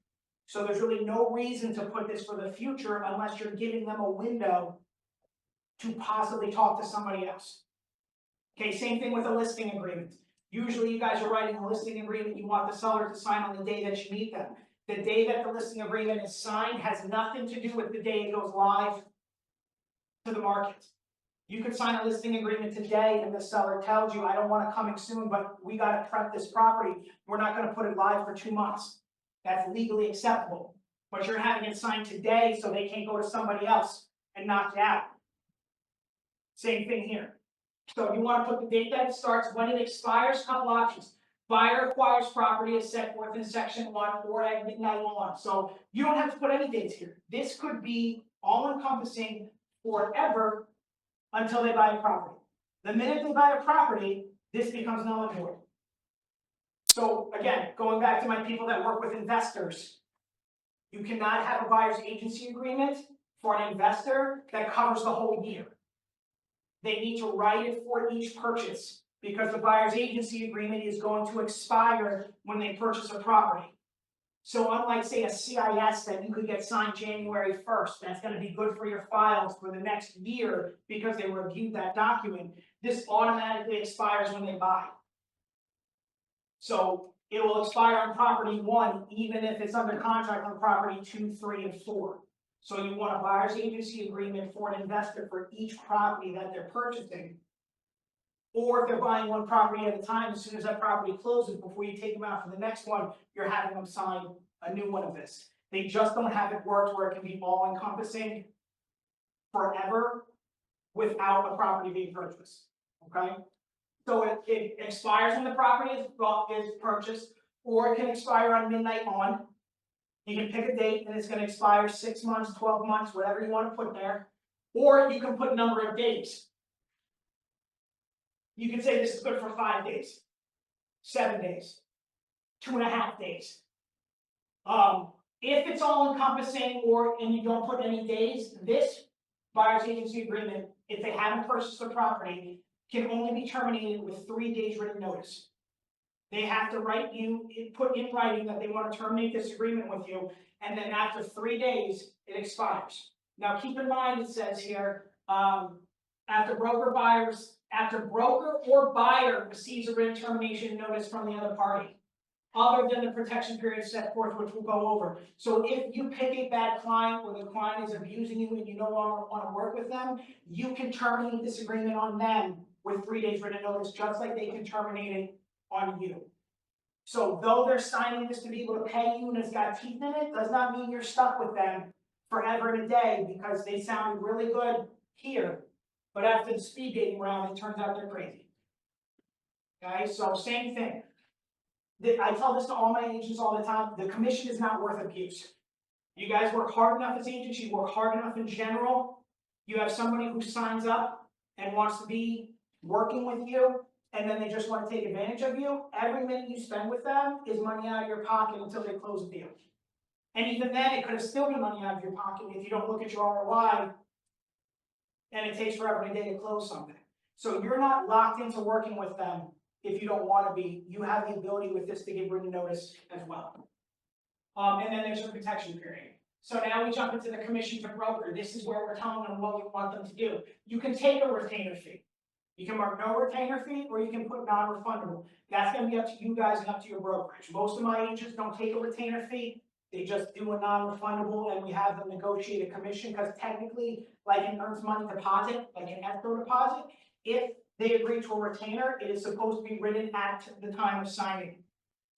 Speaker 4: So there's really no reason to put this for the future unless you're giving them a window to possibly talk to somebody else. Okay, same thing with a listing agreement. Usually you guys are writing a listing agreement, you want the seller to sign on the day that you meet them. The day that the listing agreement is signed has nothing to do with the day it goes live to the market. You could sign a listing agreement today and the seller tells you, I don't want it coming soon, but we got to prep this property. We're not going to put it live for 2 months. That's legally acceptable. But you're having it signed today so they can't go to somebody else and knock it out. Same thing here. So you want to put the date that it starts, when it expires, couple options. Buyer acquires property as set forth in section 1 or at midnight on. So you don't have to put any dates here. This could be all encompassing forever until they buy a property. The minute they buy a property, this becomes null and void. So again, going back to my people that work with investors, you cannot have a buyer's agency agreement for an investor that covers the whole year. They need to write it for each purchase because the buyer's agency agreement is going to expire when they purchase a property. So unlike, say, a CIS that you could get signed January 1st, that's going to be good for your files for the next year because they reviewed that document, this automatically expires when they buy. So it will expire on property 1, even if it's under contract on property 2, 3, and 4. So you want a buyer's agency agreement for an investor for each property that they're purchasing. Or if they're buying one property at a time, as soon as that property closes, before you take them out for the next one, you're having them sign a new one of this. They just don't have it worked where it can be all encompassing forever without a property being purchased, okay? So it expires when the property is purchased, or it can expire on midnight on. You can pick a date and it's gonna expire 6 months, 12 months, whatever you wanna put there. Or you can put a number of days. You can say this is good for 5 days, 7 days, 2.5 days. If it's all encompassing and you don't put any days, this buyer's agency agreement, if they haven't purchased the property, can only be terminated with 3 days written notice. They have to put in writing that they want to terminate this agreement with you, and then after 3 days, it expires. Now, keep in mind, it says here, after broker or buyer receives a written termination notice from the other party, other than the protection period set forth, which we'll go over. So if you pick a bad client, or the client is abusing you and you no longer want to work with them, you can terminate this agreement on them with 3 days written notice, just like they can terminate it on you. So though they're signing this to be able to pay you and it's got teeth in it, does not mean you're stuck with them forever and a day, because they sounded really good here, but after the speed dating round, it turns out they're crazy. Okay, so same thing. I tell this to all my agents all the time, the commission is not worth abuse. You guys work hard enough as agents, you work hard enough in general. You have somebody who signs up and wants to be working with you, and then they just want to take advantage of you. Every minute you spend with them is money out of your pocket until they close the deal. And even then, it could have still been money out of your pocket if you don't look at your ROI, and it takes forever and a day to close something. So you're not locked into working with them if you don't want to be. You have the ability with this to give written notice as well. And then there's a protection period. So now we jump into the commission to broker. This is where we're telling them what we want them to do. You can take a retainer fee. You can mark no retainer fee, or you can put non-refundable. That's going to be up to you guys and up to your brokerage. Most of my agents don't take a retainer fee. They just do a non-refundable, and we have them negotiate a commission, because technically, like an earned money deposit, like an escrow deposit, if they agree to a retainer, it is supposed to be written at the time of signing.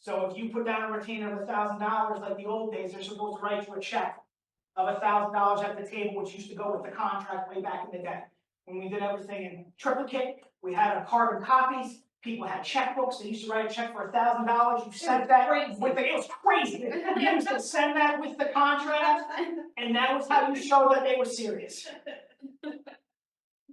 Speaker 4: So if you put down a retainer of $1,000, like the old days, they're supposed to write you a check of $1,000 at the table, which used to go with the contract way back in the day. When we did everything in triplicate, we had our carbon copies. People had checkbooks. They used to write a check for $1,000. You sent that with it was crazy. You used to send that with the contract, and that was how you show that they were serious.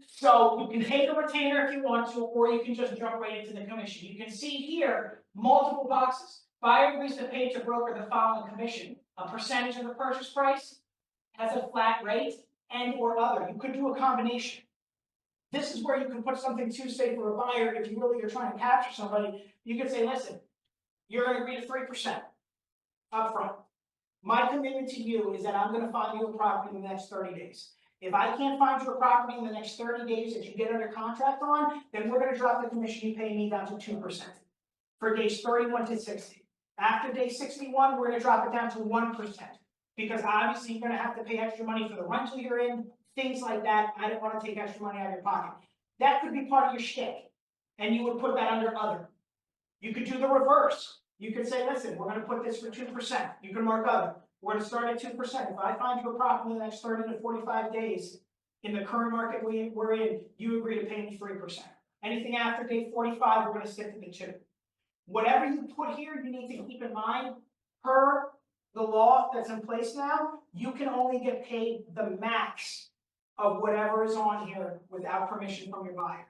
Speaker 4: So you can take a retainer if you want to, or you can just jump right into the commission. You can see here multiple boxes. Buyer agrees to pay to broker the following commission: a percentage of the purchase price, has a flat rate, and or other. You could do a combination. This is where you can put something too, say for a buyer, if you really are trying to capture somebody, you could say, listen, you're going to agree to 3% up front. My commitment to you is that I'm going to find you a property in the next 30 days. If I can't find you a property in the next 30 days that you get under contract on, then we're going to drop the commission you pay me down to 2% for days 31 to 60. After day 61, we're going to drop it down to 1%, because obviously you're going to have to pay extra money for the rental you're in, things like that. I don't want to take extra money out of your pocket. That could be part of your shtick, and you would put that under other. You could do the reverse. You could say, listen, we're going to put this for 2%. You can mark other. We're going to start at 2%. If I find you a property in the next 30 to 45 days, in the current market we're in, you agree to pay me 3%. Anything after day 45, we're going to stick to the 2. Whatever you put here, you need to keep in mind, per the law that's in place now, you can only get paid the max of whatever is on here without permission from your buyer.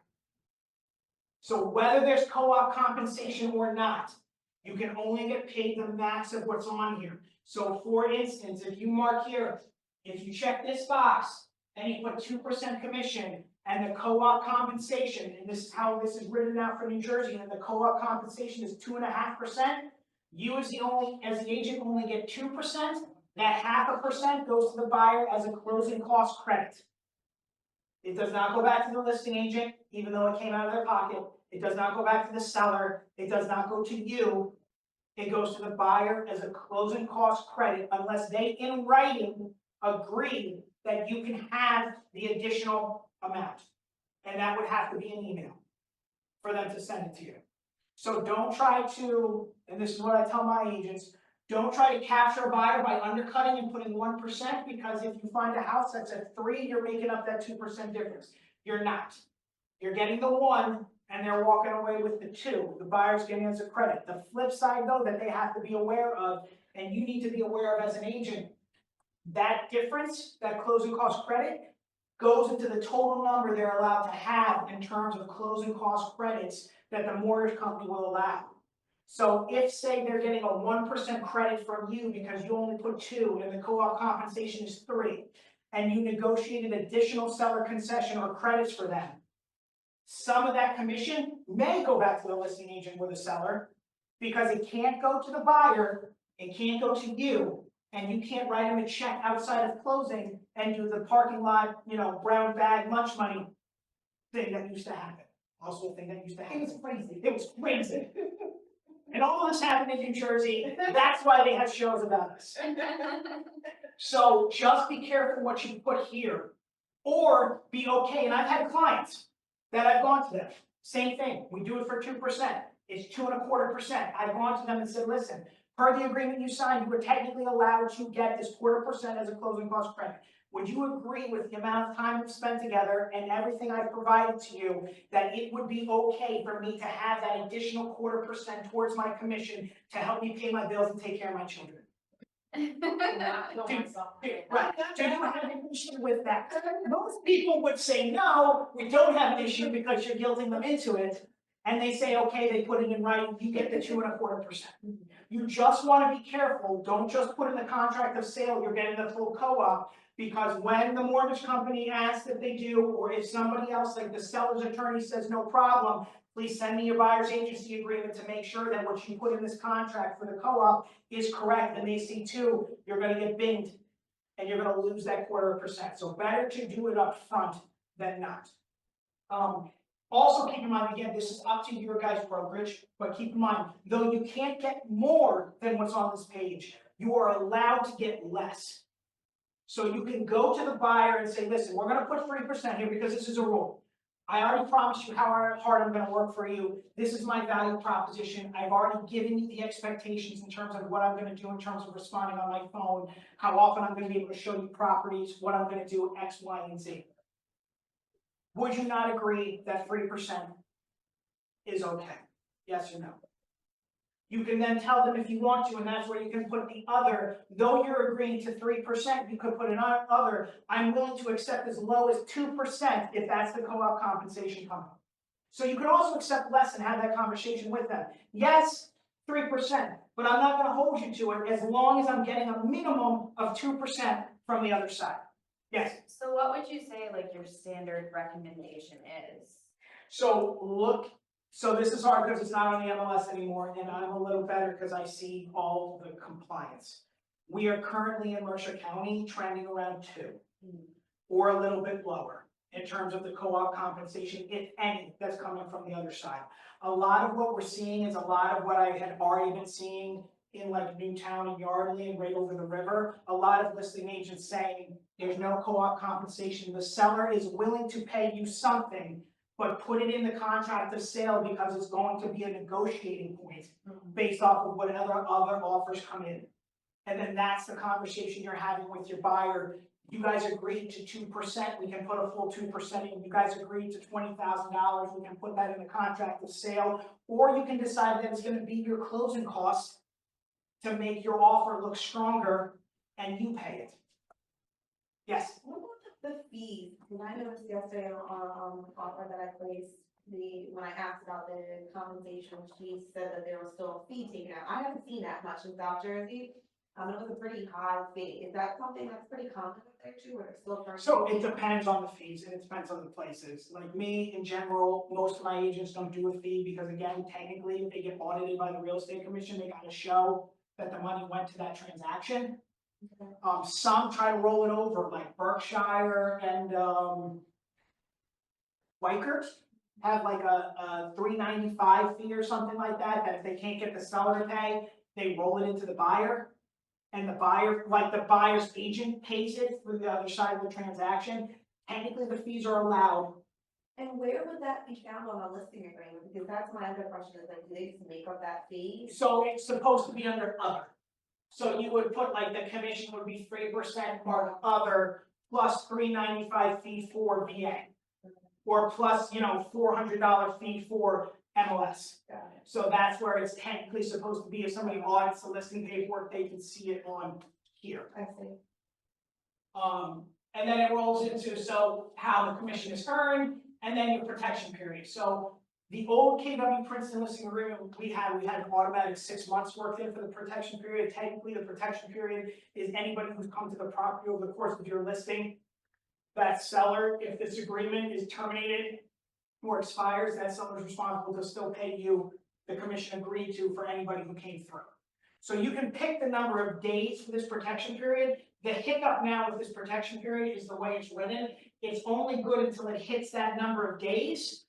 Speaker 4: So whether there's co-op compensation or not, you can only get paid the max of what's on here. So for instance, if you mark here, if you check this box and you put 2% commission and the co-op compensation, and this is how this is written out for New Jersey, and the co-op compensation is 2.5%, you as the agent only get 2%. That 0.5% goes to the buyer as a closing cost credit. It does not go back to the listing agent, even though it came out of their pocket. It does not go back to the seller. It does not go to you. It goes to the buyer as a closing cost credit, unless they in writing agree that you can have the additional amount. And that would have to be an email for them to send it to you. So don't try to, and this is what I tell my agents, Don't try to capture a buyer by undercutting and putting 1%, because if you find a house that's at 3, you're making up that 2% difference. You're not. You're getting the 1 and they're walking away with the 2. The buyer's getting as a credit. The flip side though that they have to be aware of, and you need to be aware of as an agent, that difference, that closing cost credit, goes into the total number they're allowed to have in terms of closing cost credits that the mortgage company will allow. So if, say, they're getting a 1% credit from you because you only put 2 and the co-op compensation is 3, and you negotiated additional seller concession or credits for them, some of that commission may go back to the listing agent or the seller, because it can't go to the buyer, it can't go to you, and you can't write them a check outside of closing and do the parking lot, brown bag lunch money thing that used to happen. Also a thing that used to happen.
Speaker 1: It was crazy.
Speaker 4: It was crazy. And all this happened in New Jersey. That's why they have shows about this. So just be careful what you put here, or be okay. And I've had clients that I've gone to them. Same thing. We do it for 2%. It's 2.25%. I've gone to them and said, listen, per the agreement you signed, you were technically allowed to get this 0.25% as a closing cost credit. Would you agree with the amount of time we've spent together and everything I've provided to you, that it would be okay for me to have that additional 0.25% towards my commission to help me pay my bills and take care of my children? Right. Do you have an issue with that? Most people would say, no, we don't have an issue because you're guilting them into it. And they say, okay, they put it in writing, you get the 2.25%. You just want to be careful. Don't just put in the contract of sale, you're getting the full co-op. Because when the mortgage company asks if they do, or if somebody else, like the seller's attorney says, no problem, please send me your buyer's agency agreement to make sure that what you put in this contract for the co-op is correct, and they see 2, you're gonna get binged, and you're gonna lose that 0.25%. So better to do it up front than not. Also keep in mind, again, this is up to your guys' brokerage, but keep in mind, though you can't get more than what's on this page, you are allowed to get less. So you can go to the buyer and say, listen, we're gonna put 3% here because this is a rule. I already promised you how hard I'm gonna work for you. This is my value proposition. I've already given you the expectations in terms of what I'm gonna do in terms of responding on my phone, how often I'm gonna be able to show you properties, what I'm gonna do, X, Y, and Z. Would you not agree that 3% is okay? Yes or no? You can then tell them if you want to, and that's where you can put the other, though you're agreeing to 3%, you could put an other, I'm willing to accept as low as 2% if that's the co-op compensation company. So you could also accept less and have that conversation with them. Yes, 3%, but I'm not gonna hold you to it as long as I'm getting a minimum of 2% from the other side. Yes?
Speaker 6: So what would you say like your standard recommendation is?
Speaker 4: So this is hard because it's not on the MLS anymore, and I'm a little better because I see all the compliance. We are currently in Mercer County trending around 2, or a little bit lower in terms of the co-op compensation, if any, that's coming from the other side. A lot of what we're seeing is a lot of what I had already been seeing in like Newtown and Yardley and right over the river. A lot of listing agents saying there's no co-op compensation. The seller is willing to pay you something, but put it in the contract of sale because it's going to be a negotiating point based off of what other offers come in. And then that's the conversation you're having with your buyer. You guys agreed to 2%, we can put a full 2% in. You guys agreed to $20,000, we can put that in the contract of sale. Or you can decide that it's gonna be your closing costs to make your offer look stronger and you pay it. Yes?
Speaker 5: What about the fees? And I noticed yesterday on offer that I placed, when I asked about the compensation, she said that there was still a fee taken out. I haven't seen that much in South Jersey. It was a pretty high fee. Is that something that's pretty common up there too, or still?
Speaker 4: So it depends on the fees and it depends on the places. Like me, in general, most of my agents don't do a fee because again, technically, if they get audited by the real estate commission, they gotta show that the money went to that transaction. Some try to roll it over, like Berkshire and Wykert have like a $3.95 fee or something like that, that if they can't get the seller to pay, they roll it into the buyer. And the buyer, like the buyer's agent pays it for the other side of the transaction. Technically, the fees are allowed.
Speaker 5: And where would that be found on a listing agreement? Because that's my other question, is like, do they just make up that fee?
Speaker 4: So it's supposed to be under other. So you would put like the commission would be 3% or other plus $395 fee for VA. Or plus, $400 fee for MLS. So that's where it's technically supposed to be. If somebody audits the listing paperwork, they can see it on here.
Speaker 1: I see.
Speaker 4: And then it rolls into, so how the commission is earned, and then your protection period. So the old KW Princeton listing agreement we had an automatic 6 months worked in for the protection period. Technically, the protection period is anybody who's come to the property over the course of your listing. That seller, if this agreement is terminated or expires, that seller is responsible to still pay you the commission agreed to for anybody who came through. So you can pick the number of days for this protection period. The hiccup now with this protection period is the way it's written. It's only good until it hits that number of days,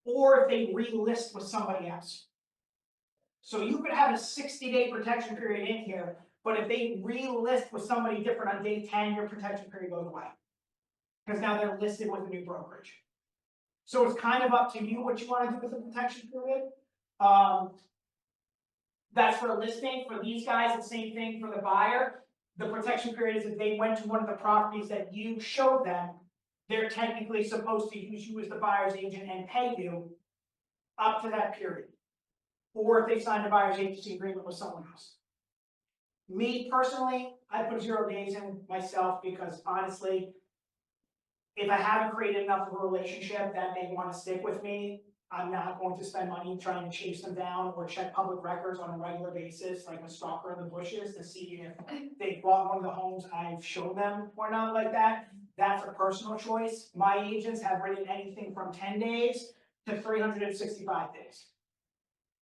Speaker 4: or if they relist with somebody else. So you could have a 60-day protection period in here, but if they relist with somebody different on day 10, your protection period goes away. Because now they're listed with a new brokerage. So it's kind of up to you what you want to do with the protection period. That's for a listing. For these guys, the same thing for the buyer. The protection period is if they went to one of the properties that you showed them, they're technically supposed to use you as the buyer's agent and pay you up to that period. Or if they signed a buyer's agency agreement with someone else. Me personally, I put 0 days in myself because honestly, if I haven't created enough of a relationship that they want to stick with me, I'm not going to spend money trying to chase them down or check public records on a regular basis, like a stalker in the bushes, to see if they bought one of the homes I've shown them or not like that. That's a personal choice. My agents have written anything from 10 days to 365 days.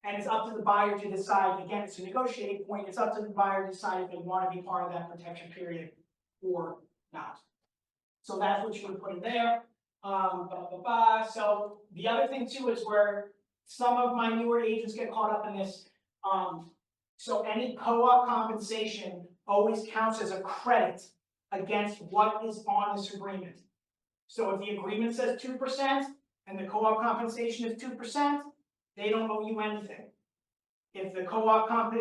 Speaker 4: And it's up to the buyer to decide, again, it's a negotiating point, it's up to the buyer to decide if they want to be part of that protection period or not. So that's what you would put in there. So the other thing too is where some of my newer agents get caught up in this. So any co-op compensation always counts as a credit against what is on this agreement. So if the agreement says 2% and the co-op compensation is 2%, they don't owe you anything. If the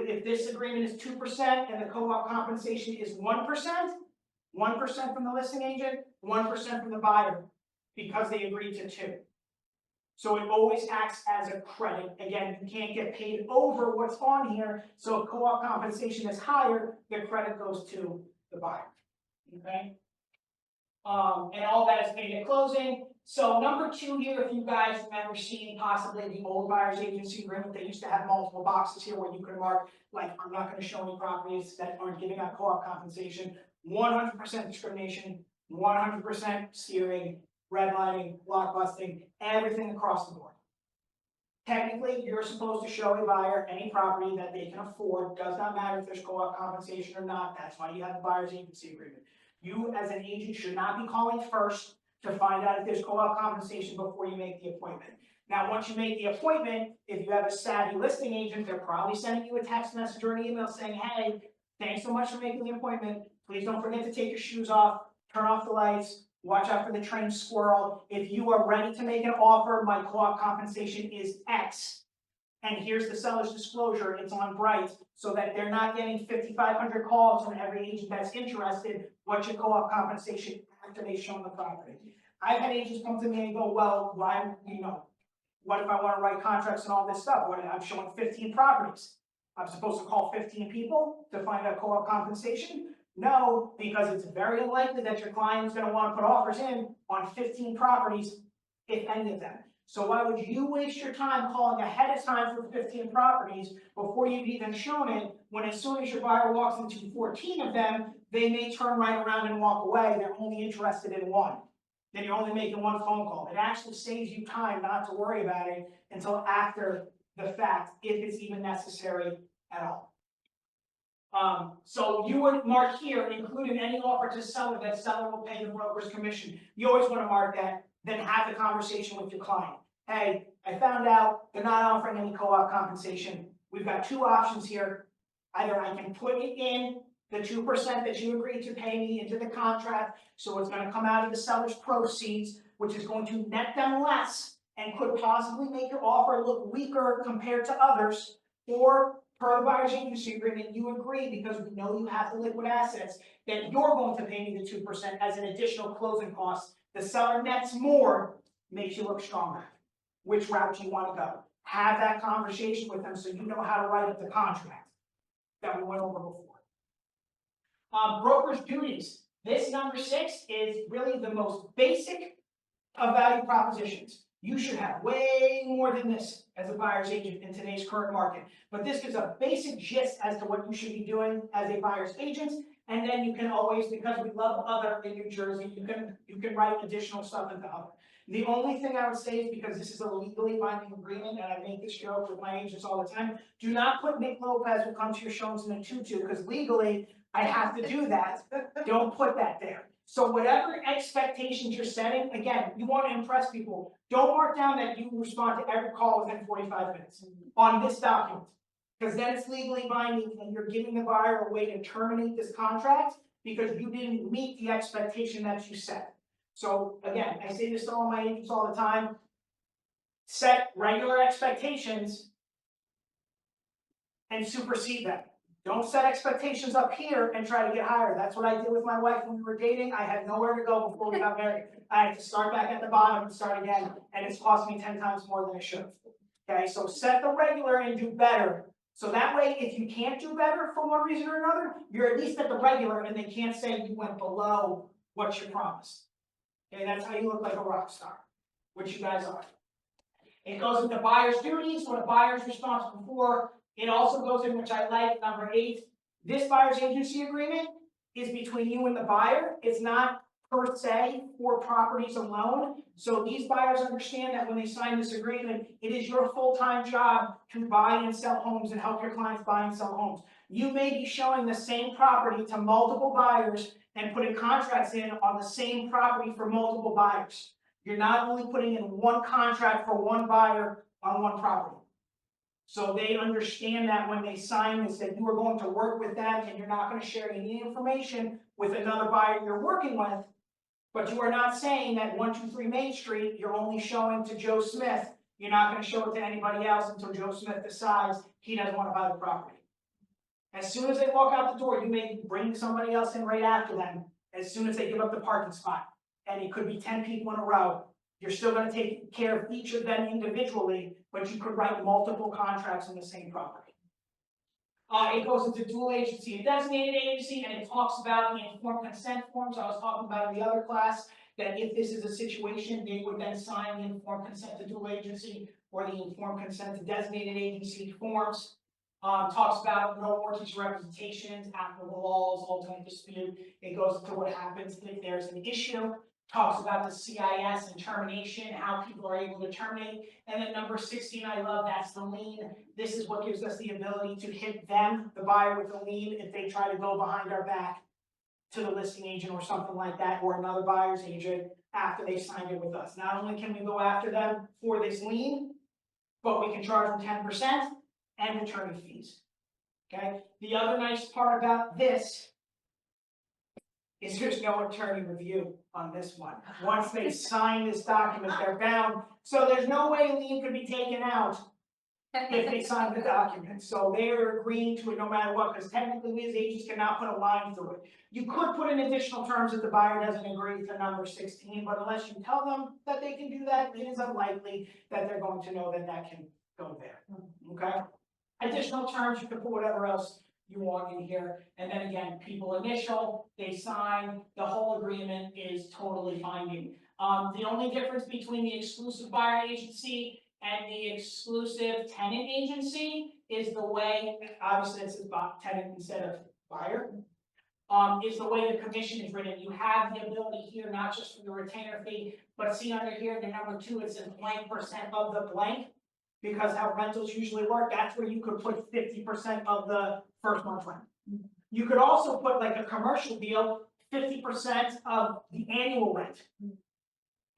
Speaker 4: if this agreement is 2% and the co-op compensation is 1%, 1% from the listing agent, 1% from the buyer, because they agreed to 2. So it always acts as a credit. Again, you can't get paid over what's on here, so if co-op compensation is higher, the credit goes to the buyer. Okay? And all that is paid at closing. So number 2 here, if you guys remember seeing possibly the old buyer's agency agreement, they used to have multiple boxes here where you could mark, like, I'm not going to show any properties that aren't giving out co-op compensation. 100% discrimination, 100% steering, redlining, blockbusting, everything across the board. Technically, you're supposed to show a buyer any property that they can afford. Does not matter if there's co-op compensation or not. That's why you have the buyer's agency agreement. You, as an agent, should not be calling first to find out if there's co-op compensation before you make the appointment. Now, once you make the appointment, if you have a savvy listing agent, they're probably sending you a text message or an email saying, hey, thanks so much for making the appointment. Please don't forget to take your shoes off, turn off the lights, watch out for the trained squirrel. If you are ready to make an offer, my co-op compensation is X. And here's the seller's disclosure, it's on bright, so that they're not getting 5,500 calls from every agent that's interested. What's your co-op compensation after they've shown the property? I've had agents come to me and go, well, why, what if I want to write contracts and all this stuff? What, I'm showing 15 properties. I'm supposed to call 15 people to find out co-op compensation? No, because it's very likely that your client is going to want to put offers in on 15 properties, if any of them. So why would you waste your time calling ahead of time for 15 properties before you've even shown it, when as soon as your buyer walks into 14 of them, they may turn right around and walk away. They're only interested in 1. Then you're only making 1 phone call. It actually saves you time not to worry about it until after the fact, if it's even necessary at all. So you would mark here, including any offer to seller, that seller will pay the broker's commission. You always want to mark that, then have the conversation with your client. Hey, I found out they're not offering any co-op compensation. We've got 2 options here. Either I can put it in the 2% that you agreed to pay me into the contract, so it's going to come out of the seller's proceeds, which is going to net them less and could possibly make your offer look weaker compared to others, or per the buyer's agency agreement, you agree, because we know you have the liquid assets, that you're going to pay me the 2% as an additional closing cost. The seller nets more, makes you look stronger. Which route you want to go? Have that conversation with them so you know how to write up the contract that we went over before. Broker's duties. This number 6 is really the most basic of value propositions. You should have way more than this as a buyer's agent in today's current market. But this gives a basic gist as to what you should be doing as a buyer's agent. And then you can always, because we love other in New Jersey, you can write additional stuff into other. The only thing I would say is, because this is a legally binding agreement, and I make this joke with my agents all the time, do not put Nick Lopez will come to your showings in a tutu, because legally I have to do that. Don't put that there. So whatever expectations you're setting, again, you want to impress people. Don't mark down that you respond to every call within 45 minutes on this document, because then it's legally binding and you're giving the buyer a way to terminate this contract because you didn't meet the expectation that you set. So again, I say this to all my agents all the time: set regular expectations and supersede them. Don't set expectations up here and try to get higher. That's what I did with my wife when we were dating. I had nowhere to go before we got married. I had to start back at the bottom and start again, and it's cost me 10 times more than it should. Okay, so set the regular and do better. So that way, if you can't do better for one reason or another, you're at least at the regular and they can't say you went below what you promised. Okay, that's how you look like a rock star, which you guys are. It goes into buyer's duties, what a buyer's responsible for. It also goes in, which I like, number 8. This buyer's agency agreement is between you and the buyer. It's not per se for properties alone. So these buyers understand that when they sign this agreement, it is your full-time job to buy and sell homes and help your clients buy and sell homes. You may be showing the same property to multiple buyers and putting contracts in on the same property for multiple buyers. You're not only putting in one contract for one buyer on one property. So they understand that when they sign this, that you are going to work with them and you're not going to share any information with another buyer you're working with. But you are not saying that 123 Main Street, you're only showing to Joe Smith. You're not going to show it to anybody else until Joe Smith decides he doesn't want to buy the property. As soon as they walk out the door, you may bring somebody else in right after them, as soon as they give up the parking spot. And it could be 10 people in a row. You're still going to take care of each of them individually, but you could write multiple contracts on the same property. It goes into dual agency and designated agency, and it talks about the informed consent forms I was talking about in the other class, that if this is a situation, they would then sign the informed consent to dual agency or the informed consent to designated agency forms. Talks about no mortgage representations, applicable laws, ultimate dispute. It goes into what happens if there's an issue. Talks about the CIS and termination, how people are able to terminate. And then number 16, I love, that's the lien. This is what gives us the ability to hit them, the buyer, with the lien if they try to go behind our back to the listing agent or something like that, or another buyer's agent after they signed it with us. Not only can we go after them for this lien, but we can charge them 10% and attorney fees. Okay? The other nice part about this is there's no attorney review on this one. Once they sign this document, they're bound. So there's no way a lien could be taken out if they sign the document. So they're agreeing to it no matter what, because technically we as agents cannot put a line through it. You could put in additional terms if the buyer doesn't agree to number 16, but unless you tell them that they can do that, it is unlikely that they're going to know that that can go there. Okay? Additional terms, you can put whatever else you want in here, and then again, people initial, they sign, the whole agreement is totally binding. The only difference between the exclusive buyer agency and the exclusive tenant agency is the way, obviously it says tenant instead of buyer, is the way the commission is written. You have the ability here, not just for the retainer fee, but see under here, the number 2, it says blank % of the blank. Because how rentals usually work, that's where you could put 50% of the first month's rent. You could also put, like a commercial deal, 50% of the annual rent.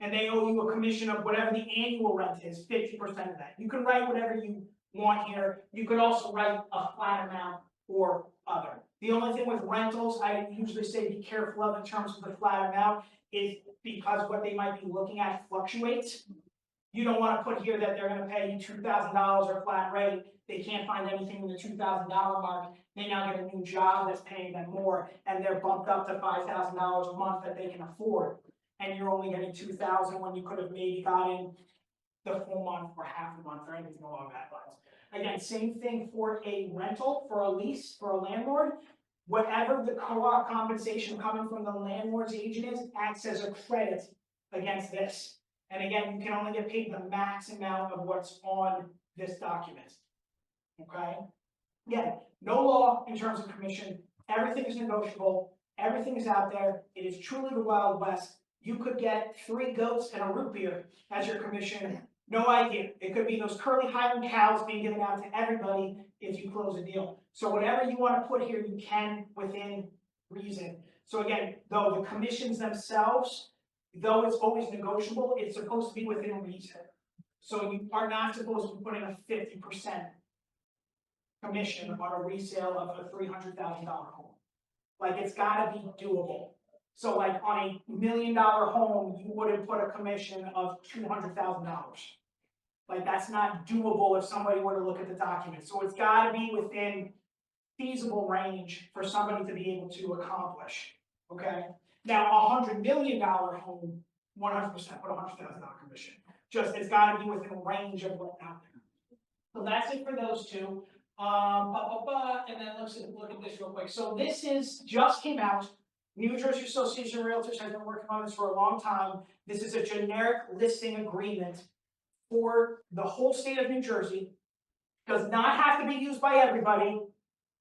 Speaker 4: And they owe you a commission of whatever the annual rent is, 50% of that. You can write whatever you want here. You could also write a flat amount or other. The only thing with rentals, I usually say be careful of in terms of the flat amount, is because what they might be looking at fluctuates. You don't wanna put here that they're gonna pay you $2,000 or flat rate, they can't find anything in the $2,000 mark, they now get a new job that's paying them more, and they're bumped up to $5,000 a month that they can afford. And you're only getting 2,000 when you could have maybe gotten the full month or half a month or anything along that lines. Again, same thing for a rental, for a lease, for a landlord. Whatever the co-op compensation coming from the landlord's agent is, acts as a credit against this. And again, you can only get paid the max amount of what's on this document. Okay? Again, no law in terms of commission, everything is negotiable, everything is out there, it is truly the Wild West. You could get 3 goats and a root beer as your commission, no idea. It could be those curly Highland cows being given out to everybody if you close a deal. So whatever you want to put here, you can within reason. So again, though the commissions themselves, though it's always negotiable, it's supposed to be within reason. So you are not supposed to be putting a 50% commission on a resale of a $300,000 home. Like, it's gotta be doable. So like on a $1 million home, you wouldn't put a commission of $200,000. Like, that's not doable if somebody were to look at the document. So it's gotta be within feasible range for somebody to be able to accomplish, okay? Now, a $100 million home, 100% put a $100,000 commission. Just, it's gotta be within range of what's out there. So that's it for those two. And then look at this real quick. So this just came out. New Jersey Association of Realtors has been working on this for a long time. This is a generic listing agreement for the whole state of New Jersey. Does not have to be used by everybody.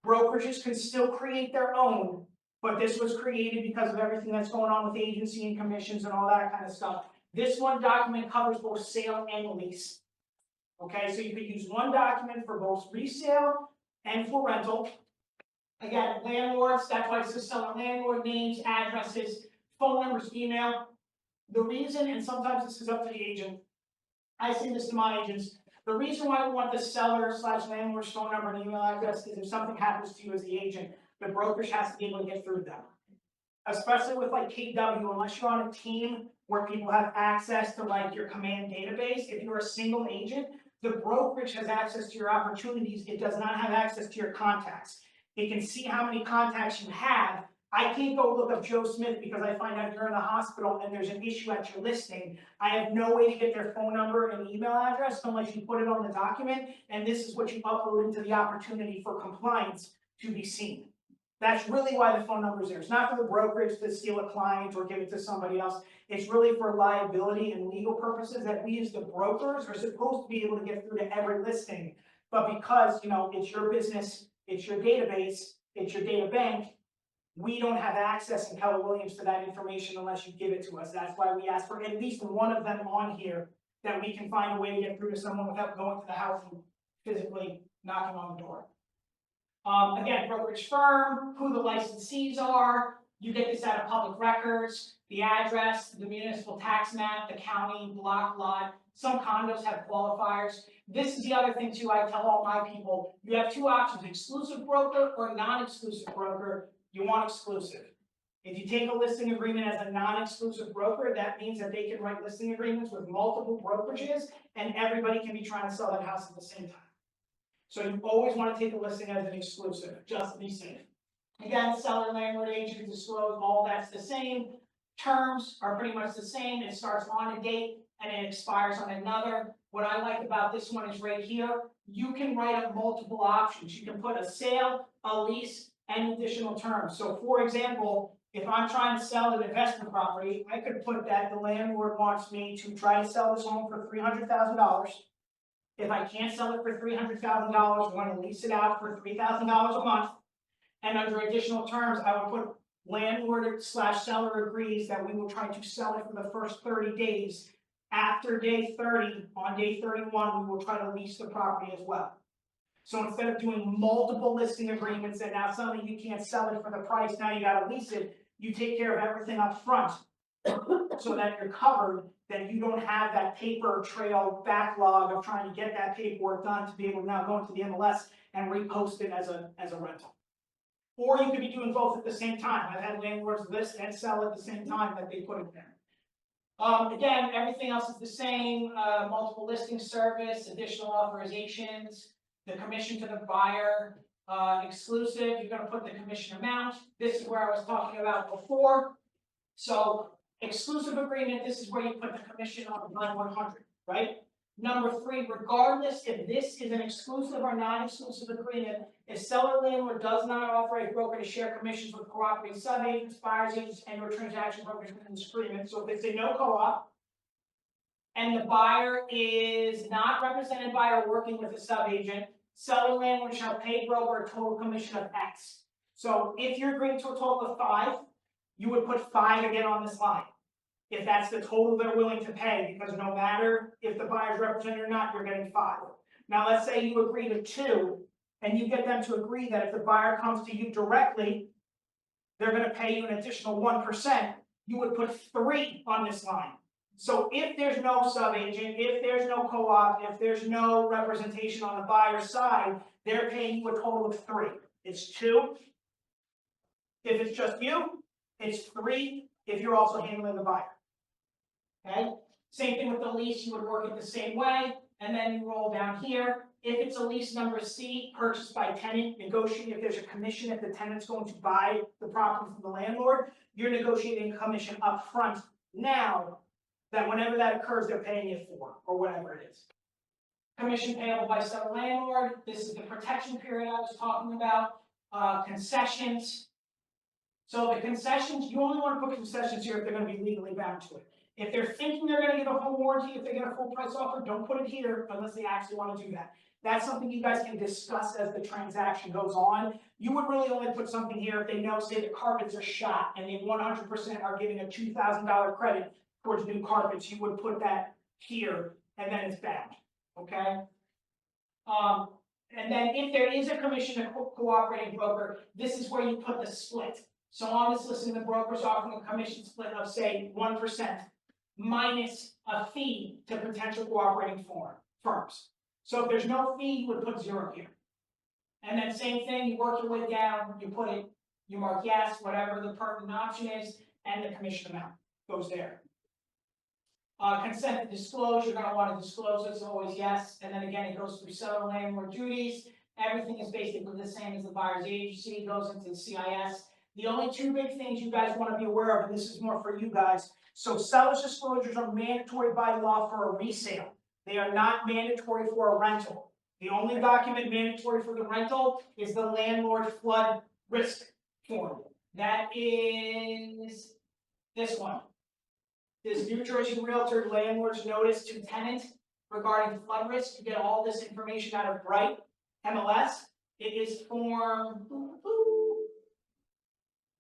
Speaker 4: Brokerages can still create their own, but this was created because of everything that's going on with agency and commissions and all that kind of stuff. This one document covers both sale and lease. Okay, so you could use one document for both resale and for rental. Again, landlords, that's why it says seller landlord names, addresses, phone numbers, email. The reason, and sometimes this is up to the agent, I say this to my agents, the reason why we want the seller/landlord's phone number and email address is if something happens to you as the agent, the brokerage has to be able to get through them. Especially with like KW, unless you're on a team where people have access to like your command database, if you're a single agent, the brokerage has access to your opportunities, it does not have access to your contacts. It can see how many contacts you have. I can't go look up Joe Smith because I find out you're in the hospital and there's an issue at your listing. I have no way to get their phone number and email address unless you put it on the document, and this is what you upload into the opportunity for compliance to be seen. That's really why the phone number is there. It's not for the brokerage to steal a client or give it to somebody else. It's really for liability and legal purposes that we as the brokers are supposed to be able to get through to every listing. But because, it's your business, it's your database, it's your data bank, we don't have access in Keller Williams to that information unless you give it to us. That's why we ask for at least one of them on here that we can find a way to get through to someone without going to the house and physically knocking on the door. Again, brokerage firm, who the licensees are, you get this out of public records, the address, the municipal tax map, the county, block, lot. Some condos have qualifiers. This is the other thing too, I tell all my people, you have two options, exclusive broker or non-exclusive broker. You want exclusive. If you take a listing agreement as a non-exclusive broker, that means that they can write listing agreements with multiple brokerages and everybody can be trying to sell that house at the same time. So you always want to take a listing as an exclusive, just to be safe. Again, seller, landlord, agent, disclose, all that's the same. Terms are pretty much the same. It starts on a date and it expires on another. What I like about this one is right here, you can write up multiple options. You can put a sale, a lease, and additional terms. So for example, if I'm trying to sell an investment property, I could put that the landlord wants me to try to sell this home for $300,000. If I can't sell it for $300,000, I want to lease it out for $3,000 a month. And under additional terms, I would put landlord/seller agrees that we will try to sell it for the first 30 days. After day 30, on day 31, we will try to lease the property as well. So instead of doing multiple listing agreements and now suddenly you can't sell it for the price, now you gotta lease it, you take care of everything up front so that you're covered, that you don't have that paper trail backlog of trying to get that paperwork done to be able to now go into the MLS and repost it as a rental. Or you could be doing both at the same time. I've had landlords list and sell at the same time that they put it there. Again, everything else is the same, multiple listing service, additional authorizations, the commission to the buyer, exclusive, you're gonna put the commission amount, this is where I was talking about before. So, exclusive agreement, this is where you put the commission on line 100, right? Number 3, regardless if this is an exclusive or non-exclusive agreement, if seller landlord does not authorize broker to share commissions with cooperating sub-agents, buyers agents, and or transaction brokers within this agreement, so if it's a no co-op, and the buyer is not represented by or working with a sub-agent, seller landlord shall pay broker a total commission of X. So if you're agreeing to a total of 5, you would put 5 again on this line. If that's the total they're willing to pay, because no matter if the buyer's represented or not, you're getting 5. Now, let's say you agree to 2, and you get them to agree that if the buyer comes to you directly, they're gonna pay you an additional 1%, you would put 3 on this line. So if there's no sub-agent, if there's no co-op, if there's no representation on the buyer's side, they're paying you a total of 3. It's 2. If it's just you, it's 3 if you're also handling the buyer. Okay, same thing with the lease, you would work it the same way, and then you roll down here. If it's a lease number C, purchased by tenant, negotiate if there's a commission, if the tenant's going to buy the property from the landlord, you're negotiating a commission up front now, that whenever that occurs, they're paying you for, or whatever it is. Commission payable by seller landlord, this is the protection period I was talking about, concessions. So the concessions, you only want to put concessions here if they're gonna be legally bound to it. If they're thinking they're gonna give a home warranty, if they get a full price offer, don't put it here unless they actually wanna do that. That's something you guys can discuss as the transaction goes on. You would really only put something here if they know, say the carpets are shot and they 100% are giving a $2,000 credit towards new carpets, you would put that here and then it's bound, okay? And then if there is a commission to cooperating broker, this is where you put the split. So on this listing, the broker's offering a commission split of say 1% minus a fee to potential cooperating firms. So if there's no fee, you would put 0 here. And then same thing, you work your way down, you put it, you mark yes, whatever the pertinent option is, and the commission amount goes there. Consent to disclose, you're gonna wanna disclose it, so always yes, and then again, it goes through seller landlord duties. Everything is basically the same as the buyer's agency, it goes into the CIS. The only 2 big things you guys wanna be aware of, and this is more for you guys, so seller's disclosures are mandatory by law for a resale. They are not mandatory for a rental. The only document mandatory for the rental is the landlord flood risk form. That is this one. This New Jersey Realtor Landlord's Notice to Tenant regarding flood risk. You get all this information out of Bright MLS. It is form,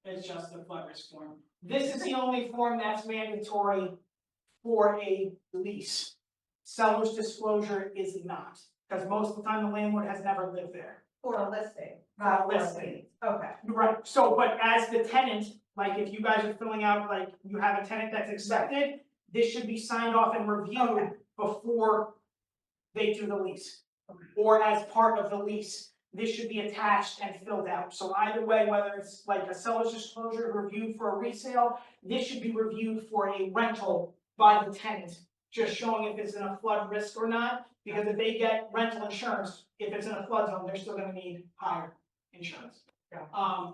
Speaker 4: it's just the flood risk form. This is the only form that's mandatory for a lease. Seller's disclosure is not, because most of the time the landlord has never lived there.
Speaker 1: For a listing,
Speaker 4: For a
Speaker 1: not for a
Speaker 4: listing.
Speaker 1: lease. Okay.
Speaker 4: Right, so, but as the tenant, like if you guys are filling out, like you have a tenant that's accepted, this should be signed off and reviewed before they do the lease. Or as part of the lease, this should be attached and filled out. So either way, whether it's like a seller's disclosure reviewed for a resale, this should be reviewed for a rental by the tenant, just showing if it's in a flood risk or not, because if they get rental insurance, if it's in a flood zone, they're still gonna need higher insurance.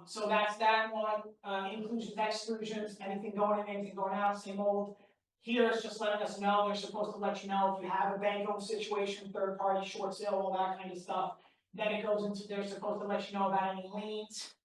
Speaker 4: So that's that one, inclusions, exclusions, anything going in, anything going out, same old. Here it's just letting us know, they're supposed to let you know if you have a bank-owned situation, third party, short sale, all that kind of stuff. Then it goes into, they're supposed to let you know about any liens,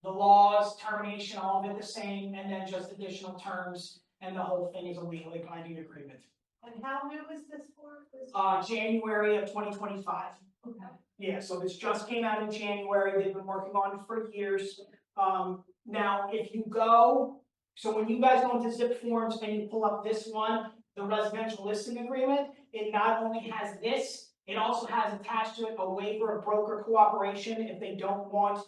Speaker 4: the laws, termination, all of it the same, and then just additional terms, and the whole thing is a legally binding agreement.
Speaker 1: And how new is this for?
Speaker 4: January of 2025.
Speaker 1: Okay.
Speaker 4: Yeah, so this just came out in January, they've been working on it for years. Now, if you go, so when you guys go into zip forms and you pull up this one, the residential listing agreement, it not only has this, it also has attached to it a waiver of broker cooperation if they don't want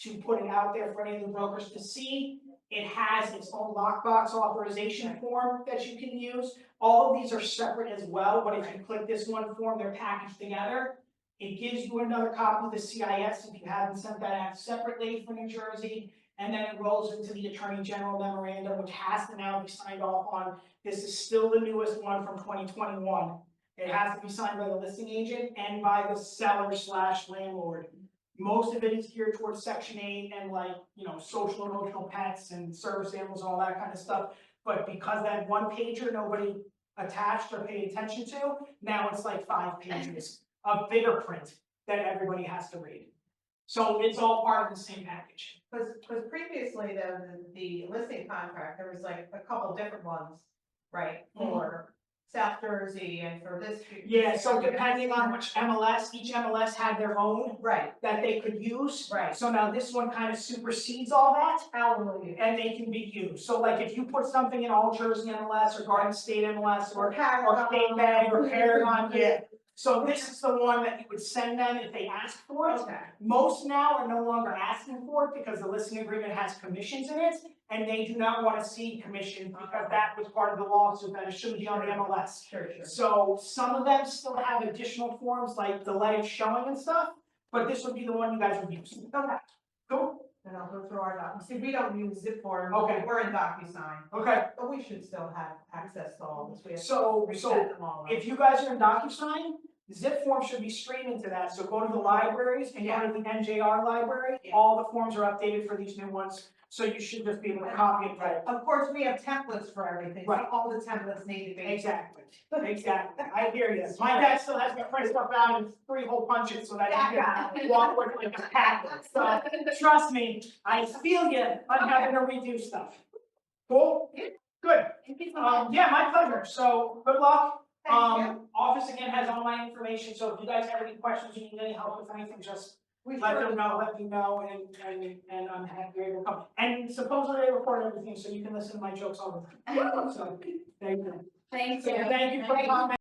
Speaker 4: to put it out there for any of the brokers to see. It has its own lockbox authorization form that you can use. All of these are separate as well, but if you click this one form, they're packaged together. It gives you another copy of the CIS if you haven't sent that out separately for New Jersey. and then it rolls into the Attorney General memorandum, which has to now be signed off on. This is still the newest one from 2021. It has to be signed by the listing agent and by the seller / landlord. Most of it is geared towards Section 8 and like, social emotional pets and service animals, all that kind of stuff. But because that one pager nobody attached or paid attention to, now it's like 5 pages of bigger print that everybody has to read. So it's all part of the same package.
Speaker 1: Because previously, the listing contract, there was like a couple different ones, right? For South Jersey and for this.
Speaker 4: Yeah, so depending on which MLS, each MLS had their own
Speaker 1: Right,
Speaker 4: that they could use.
Speaker 1: right.
Speaker 4: So now this one kind of supersedes all that.
Speaker 1: Hallelujah.
Speaker 4: And they can be used. So like if you put something in All Jersey MLS or Garden State MLS or State Bag or Paragon, yeah. So this is the one that you would send them if they ask for it.
Speaker 1: Okay,
Speaker 4: Most now are no longer asking for it because the listing agreement has commissions in it, and they do not want to see commissions because that was part of the lawsuit that it shouldn't be on the MLS.
Speaker 1: sure.
Speaker 4: So some of them still have additional forms like delay of showing and stuff, but this would be the one you guys would use. Okay, cool,
Speaker 1: And I'll go through our docs. See, we don't use zip forms.
Speaker 4: Okay.
Speaker 1: We're in DocuSign,
Speaker 4: okay.
Speaker 1: but we should still have access to all this. We have to
Speaker 4: So
Speaker 1: reset them all.
Speaker 4: if you guys are in DocuSign, zip form should be streamed into that, so go to the libraries and go to the NJR library,
Speaker 1: Yeah.
Speaker 4: all the forms are updated for these new ones, so you should just be able to copy and paste.
Speaker 1: Of course, we have templates for everything, so
Speaker 4: Right.
Speaker 1: all the templates need to be.
Speaker 4: Exactly, exactly, I hear you, my dad still has me print stuff out and 3-hole punch it so that he can walk with like a tablet, so trust me, I feel you on having to redo stuff. Cool? Good, yeah, my pleasure, so good luck.
Speaker 1: Thank you.
Speaker 4: Office again has all my information, so if you guys have any questions, you need any help with anything, just
Speaker 1: We
Speaker 4: let
Speaker 1: sure-
Speaker 4: them know, let me know, and I'm happy you're able to come. And supposedly they record everything, so you can listen to my jokes all the time. So, there you go.
Speaker 6: Thank
Speaker 4: So
Speaker 6: you.
Speaker 4: thank you for the comment.